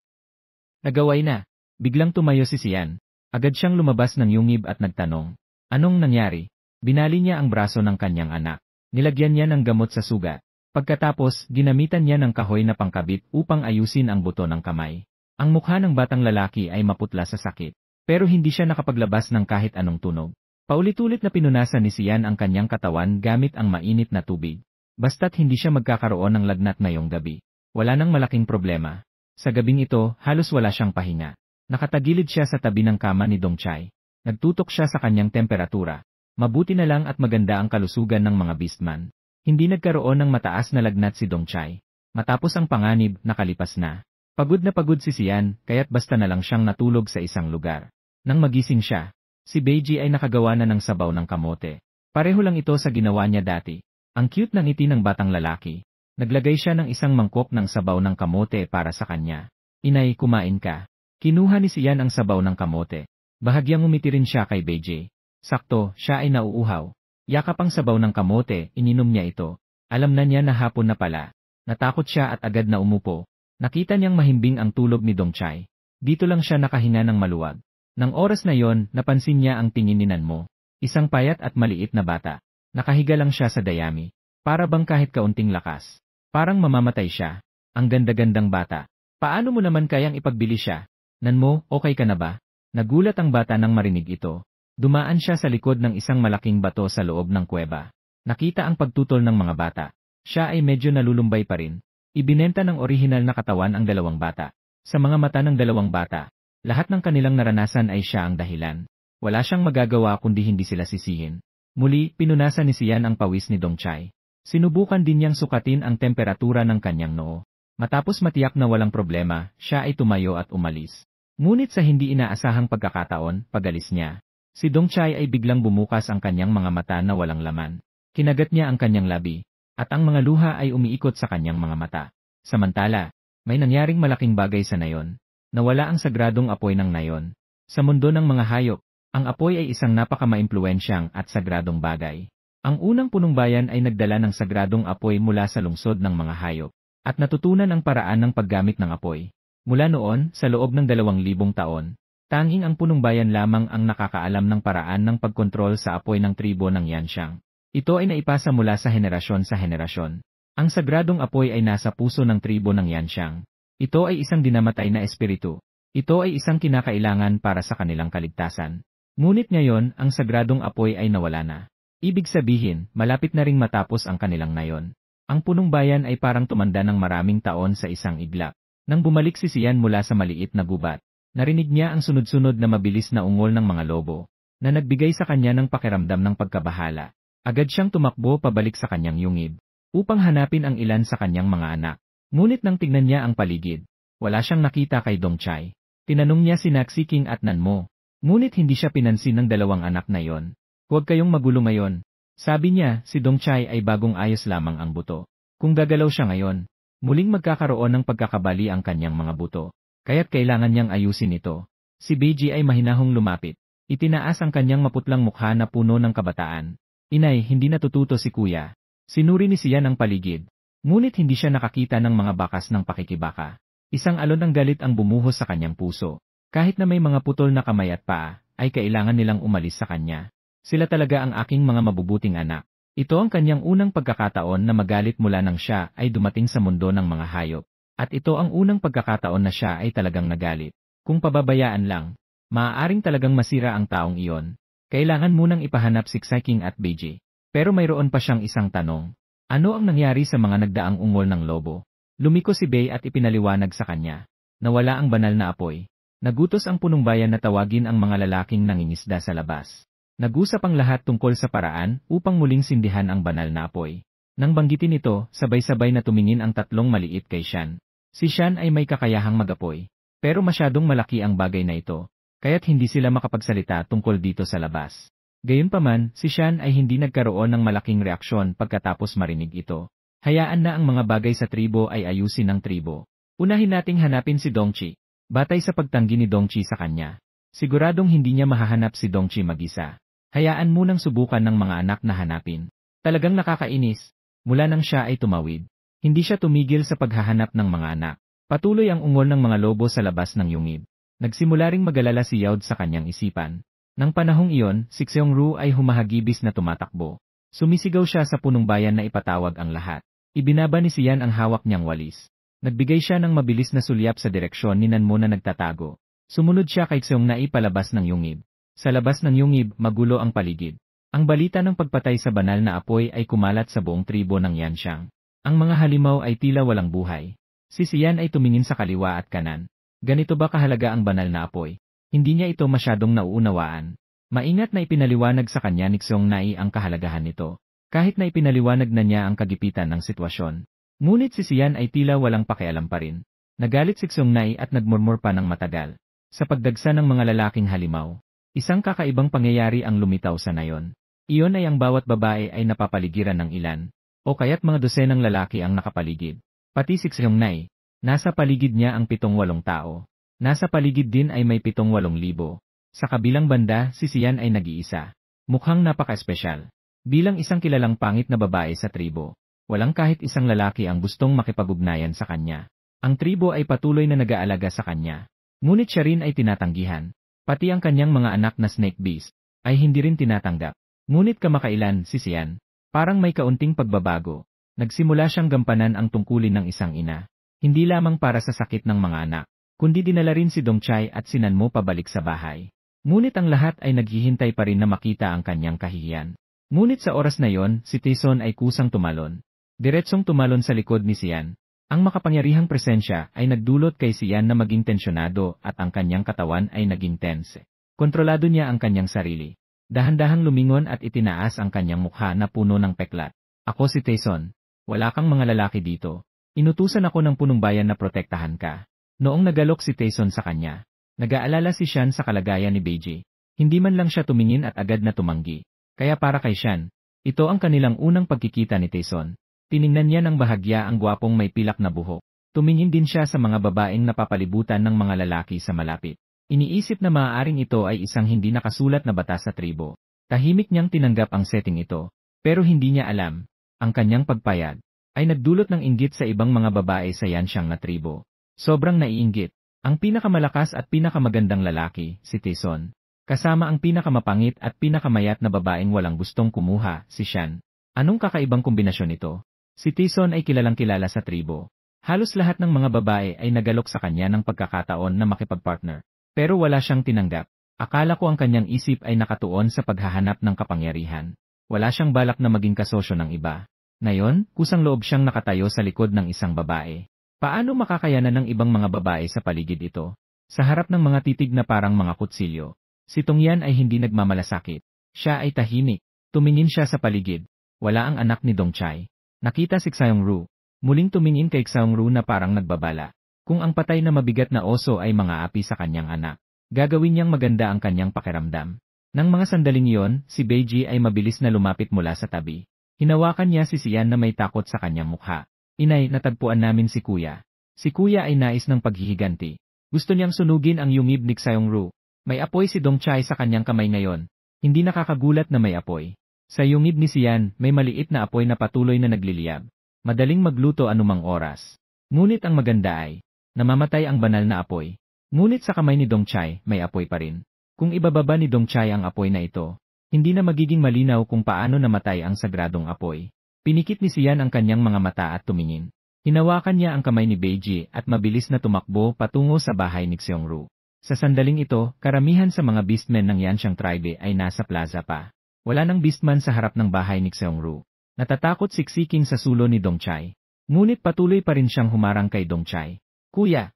Nagaway na. Biglang tumayo si Sian. Agad siyang lumabas ng yungib at nagtanong. Anong nangyari? Binali niya ang braso ng kanyang anak. Nilagyan niya ng gamot sa sugat. Pagkatapos, ginamitan niya ng kahoy na pangkabit upang ayusin ang buto ng kamay. Ang mukha ng batang lalaki ay maputla sa sakit. Pero hindi siya nakapaglabas ng kahit anong tunog. Paulit-ulit na pinunasan ni Sian ang kanyang katawan gamit ang mainit na tubig. Basta't hindi siya magkakaroon ng lagnat ngayong gabi. Wala nang malaking problema. Sa gabing ito, halos wala siyang pahinga. Nakatagilid siya sa tabi ng kama ni Dongchai. Nagtutok siya sa kanyang temperatura. Mabuti na lang at maganda ang kalusugan ng mga beastman. Hindi nagkaroon ng mataas na lagnat si Dongchai. Matapos ang panganib, nakalipas na. Pagod na pagod si Sian, kaya't basta na lang siyang natulog sa isang lugar. Nang magising siya, si Beiji ay nakagawa na ng sabaw ng kamote. Pareho lang ito sa ginawa niya dati. Ang cute ng ngiti ng batang lalaki. Naglagay siya ng isang mangkok ng sabaw ng kamote para sa kanya. Inay, kumain ka. Kinuha ni Sian ang sabaw ng kamote. Bahagyang umiti rin siya kay Beiji. Sakto, siya ay nauuhaw. Yakap ang sabaw ng kamote, ininom niya ito. Alam na niya na hapon na pala. Natakot siya at agad na umupo. Nakita niyang mahimbing ang tulog ni Dongchai. Dito lang siya nakahinga ng maluwag. Nang oras na yon, napansin niya ang tingin ni Nanmo. Isang payat at maliit na bata. Nakahiga lang siya sa dayami. Para bang kahit kaunting lakas. Parang mamamatay siya. Ang ganda-gandang bata. Paano mo naman kayang ipagbili siya? Nanmo, okay ka na ba? Nagulat ang bata nang marinig ito. Dumaan siya sa likod ng isang malaking bato sa loob ng kuweba. Nakita ang pagtutol ng mga bata. Siya ay medyo nalulumbay pa rin. Ibinenta ng orihinal na katawan ang dalawang bata. Sa mga mata ng dalawang bata, lahat ng kanilang naranasan ay siya ang dahilan. Wala siyang magagawa kundi hindi sila sisihin. Muli, pinunasan ni Sian ang pawis ni Dongchai. Sinubukan din niyang sukatin ang temperatura ng kanyang noo. Matapos matiyak na walang problema, siya ay tumayo at umalis. Ngunit sa hindi inaasahang pagkakataon, pagalis niya, si Dongchai ay biglang bumukas ang kanyang mga mata na walang laman. Kinagat niya ang kanyang labi, at ang mga luha ay umiikot sa kanyang mga mata. Samantala, may nangyaring malaking bagay sa nayon. Nawala ang sagradong apoy ng nayon. Sa mundo ng mga hayop, ang apoy ay isang napakamaimpluwensyang at sagradong bagay. Ang unang punong bayan ay nagdala ng sagradong apoy mula sa lungsod ng mga hayop, at natutunan ang paraan ng paggamit ng apoy. Mula noon, sa loob ng 2,000 taon, tanging ang punong bayan lamang ang nakakaalam ng paraan ng pagkontrol sa apoy ng tribo ng Yanxiang. Ito ay naipasa mula sa henerasyon sa henerasyon. Ang sagradong apoy ay nasa puso ng tribo ng Yanxiang. Ito ay isang dinamatay na espiritu. Ito ay isang kinakailangan para sa kanilang kaligtasan. Ngunit ngayon, ang sagradong apoy ay nawala na. Ibig sabihin, malapit na ring matapos ang kanilang nayon. Ang punong bayan ay parang tumanda ng maraming taon sa isang iglap. Nang bumalik si Sian mula sa maliit na gubat, narinig niya ang sunod-sunod na mabilis na ungol ng mga lobo, na nagbigay sa kanya ng pakiramdam ng pagkabahala. Agad siyang tumakbo pabalik sa kanyang yungib, upang hanapin ang ilan sa kanyang mga anak. Ngunit nang tignan niya ang paligid, wala siyang nakita kay Dongchai. Tinanong niya si Naxiking at Nanmo, ngunit hindi siya pinansin ng dalawang anak na yon. Huwag kayong magulo ngayon. Sabi niya, si Dongchai ay bagong ayos lamang ang buto. Kung gagalaw siya ngayon, muling magkakaroon ng pagkakabali ang kanyang mga buto. Kaya't kailangan niyang ayusin ito. Si Beiji ay mahinahong lumapit. Itinaas ang kanyang maputlang mukha na puno ng kabataan. Inay, hindi natututo si kuya. Sinuri ni Sian ang paligid. Ngunit hindi siya nakakita ng mga bakas ng pakikibaka. Isang alon ng galit ang bumuhos sa kanyang puso. Kahit na may mga putol na kamay at paa, ay kailangan nilang umalis sa kanya. Sila talaga ang aking mga mabubuting anak. Ito ang kanyang unang pagkakataon na magalit mula nang siya ay dumating sa mundo ng mga hayop. At ito ang unang pagkakataon na siya ay talagang nagalit. Kung pababayaan lang, maaaring talagang masira ang taong iyon. Kailangan munang ipahanap si Xiking at Beiji. Pero mayroon pa siyang isang tanong. Ano ang nangyari sa mga nagdaang ungol ng lobo? Lumiko si Bei at ipinaliwanag sa kanya. Nawala ang banal na apoy. Nagutos ang punong bayan na tawagin ang mga lalaking nangingisda sa labas. Nag-usap ang lahat tungkol sa paraan upang muling sindihan ang banal na apoy. Nang banggitin ito, sabay-sabay na tumingin ang tatlong maliit kay Shan. Si Shan ay may kakayahang mag-apoy. Pero masyadong malaki ang bagay na ito, kaya't hindi sila makapagsalita tungkol dito sa labas. Gayunpaman, si Shan ay hindi nagkaroon ng malaking reaksyon pagkatapos marinig ito. Hayaan na ang mga bagay sa tribo ay ayusin ng tribo. Unahin nating hanapin si Dongchi. Batay sa pagtanggi ni Dongchi sa kanya, siguradong hindi niya mahahanap si Dongchi mag-isa. Hayaan munang subukan ng mga anak na hanapin. Talagang nakakainis. Mula nang siya ay tumawid, hindi siya tumigil sa paghahanap ng mga anak. Patuloy ang ungol ng mga lobo sa labas ng yungib. Nagsimula ring magalala si Yaod sa kanyang isipan. Nang panahong iyon, si Xiongru ay humahagibis na tumatakbo. Sumisigaw siya sa punong bayan na ipatawag ang lahat. Ibinaba ni Sian ang hawak niyang walis. Nagbigay siya ng mabilis na sulyap sa direksyon ni Nanmo na nagtatago. Sumunod siya kay Xiong na ipalabas ng yungib. Sa labas ng yungib, magulo ang paligid. Ang balita ng pagpatay sa banal na apoy ay kumalat sa buong tribo ng Yanxiang. Ang mga halimaw ay tila walang buhay. Si Sian ay tumingin sa kaliwa at kanan. Ganito ba kahalaga ang banal na apoy? Hindi niya ito masyadong nauunawaan. Maingat na ipinaliwanag sa kanya ni Xiong Nai ang kahalagahan nito. Kahit na ipinaliwanag na niya ang kagipitan ng sitwasyon. Ngunit si Sian ay tila walang pakialam pa rin. Nagalit si Xiong Nai at nagmurmur pa ng matagal. Sa pagdagsa ng mga lalaking halimaw, isang kakaibang pangyayari ang lumitaw sa nayon. Iyon ay ang bawat babae ay napapaligiran ng ilan, o kaya't mga dosenang lalaki ang nakapaligid. Pati si Xiong Nai, nasa paligid niya ang 7-8 tao. Nasa paligid din ay may 7-8,000. Sa kabilang banda, si Sian ay nag-iisa. Mukhang napaka-espesyal. Bilang isang kilalang pangit na babae sa tribo, walang kahit isang lalaki ang gustong makipag-ugnayan sa kanya. Ang tribo ay patuloy na nag-aalaga sa kanya. Ngunit siya rin ay tinatanggihan. Pati ang kanyang mga anak na snake beast ay hindi rin tinatanggap. Ngunit kamakailan, si Sian, parang may kaunting pagbabago. Nagsimula siyang gampanan ang tungkulin ng isang ina. Hindi lamang para sa sakit ng mga anak, kundi dinala rin si Dongchai at si Nanmo pabalik sa bahay. Ngunit ang lahat ay naghihintay pa rin na makita ang kanyang kahihiyan. Ngunit sa oras na yon, si Taeson ay kusang tumalon. Diretsong tumalon sa likod ni Sian. Ang makapangyarihang presensya ay nagdulot kay Sian na maging tensyonado at ang kanyang katawan ay naging tense. Kontrolado niya ang kanyang sarili. Dahan-dahang lumingon at itinaas ang kanyang mukha na puno ng peklat. Ako si Taeson. Wala kang mga lalaki dito. Inutusan ako ng punong bayan na protektahan ka. Noong nagalok si Taeson sa kanya, nag-aalala si Sian sa kalagayan ni Beiji. Hindi man lang siya tumingin at agad na tumanggi. Kaya para kay Sian, ito ang kanilang unang pagkikita ni Taeson. Tiningnan niya ng bahagya ang gwapong may pilak na buhok. Tumingin din siya sa mga babaeng napapalibutan ng mga lalaki sa malapit. Iniisip na maaaring ito ay isang hindi nakasulat na batas sa tribo. Tahimik niyang tinanggap ang setting ito, pero hindi niya alam, ang kanyang pagpayag ay nagdulot ng inggit sa ibang mga babae sa Yanxiang na tribo. Sobrang naiinggit. Ang pinakamalakas at pinakamagandang lalaki, si Taeson, kasama ang pinakamapangit at pinakamayat na babaeng walang gustong kumuha, si Sian. Anong kakaibang kombinasyon ito? Si Taeson ay kilalang kilala sa tribo. Halos lahat ng mga babae ay nagalok sa kanya ng pagkakataon na makipagpartner. Pero wala siyang tinanggap. Akala ko ang kanyang isip ay nakatuon sa paghahanap ng kapangyarihan. Wala siyang balak na maging kasosyo ng iba. Ngayon, kusang loob siyang nakatayo sa likod ng isang babae. Paano makakayanan ng ibang mga babae sa paligid ito? Sa harap ng mga titig na parang mga kutsilyo, si Tongyan ay hindi nagmamalasakit. Siya ay tahimik. Tumingin siya sa paligid. Wala ang anak ni Dongchai. Nakita si Xiongru. Muling tumingin kay Xiongru na parang nagbabala. Kung ang patay na mabigat na oso ay mga api sa kanyang anak, gagawin niyang maganda ang kanyang pakiramdam. Nang mga sandaling iyon, si Beiji ay mabilis na lumapit mula sa tabi. Hinawakan niya si Sian na may takot sa kanyang mukha. Inay, natagpuan namin si Kuya. Si Kuya ay nais ng paghihiganti. Gusto niyang sunugin ang yungib ni Xiongru. May apoy si Dongchai sa kanyang kamay ngayon. Hindi nakakagulat na may apoy. Sa yungib ni Sian, may maliit na apoy na patuloy na nagliliyab. Madaling magluto anumang oras. Ngunit ang maganda ay, namamatay ang banal na apoy. Ngunit sa kamay ni Dongchai, may apoy pa rin. Kung ibababa ni Dongchai ang apoy na ito, hindi na magiging malinaw kung paano namatay ang sagradong apoy. Pinikit ni Sian ang kanyang mga mata at tumingin. Hinawakan niya ang kamay ni Beiji at mabilis na tumakbo patungo sa bahay ni Xiongru. Sa sandaling ito, karamihan sa mga beastmen ng Yanxiang tribe ay nasa plaza pa. Wala nang beastman sa harap ng bahay ni Xiongru. Natatakot siksiking sa sulo ni Dongchai. Ngunit patuloy pa rin siyang humarang kay Dongchai. Kuya!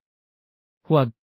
Huwag!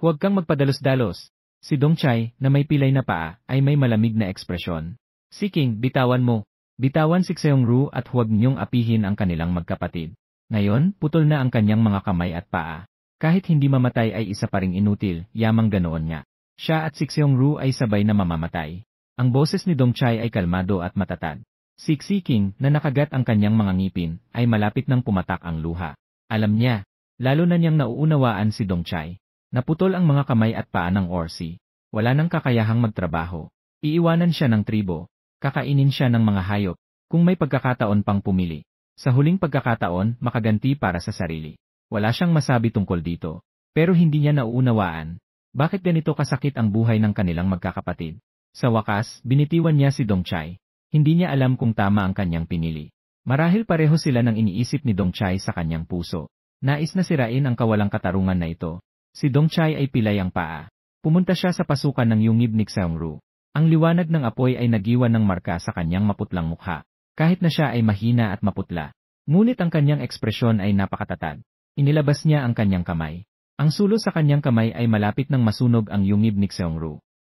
Huwag kang magpadalos-dalos. Si Dongchai, na may pilay na paa, ay may malamig na ekspresyon. Siking, bitawan mo. Bitawan si Xiongru at huwag niyong apihin ang kanilang magkapatid. Ngayon, putol na ang kanyang mga kamay at paa. Kahit hindi mamatay ay isa pa ring inutil, yamang ganoon nga. Siya at si Xiongru ay sabay na mamamatay. Ang boses ni Dongchai ay kalmado at matatag. Si Xiking, na nakagat ang kanyang mga ngipin, ay malapit nang pumatak ang luha. Alam niya, lalo na niyang nauunawaan si Dongchai. Naputol ang mga kamay at paa ng Orsi. Wala nang kakayahang magtrabaho. Iiwanan siya ng tribo. Kakainin siya ng mga hayop. Kung may pagkakataon pang pumili, sa huling pagkakataon, makaganti para sa sarili. Wala siyang masabi tungkol dito. Pero hindi niya nauunawaan. Bakit ganito kasakit ang buhay ng kanilang magkakapatid? Sa wakas, binitiwan niya si Dongchai. Hindi niya alam kung tama ang kanyang pinili. Marahil pareho sila ng iniisip ni Dongchai sa kanyang puso. Nais na sirain ang kawalang katarungan na ito. Si Dongchai ay pilay ang paa. Pumunta siya sa pasukan ng yungib ni Xiaongru. Ang liwanag ng apoy ay nagiwan ng marka sa kanyang maputlang mukha. Kahit na siya ay mahina at maputla. Ngunit ang kanyang ekspresyon ay napakatatag. Inilabas niya ang kanyang kamay. Ang sulo sa kanyang kamay ay malapit ng masunog ang yungib ni Xiaongru.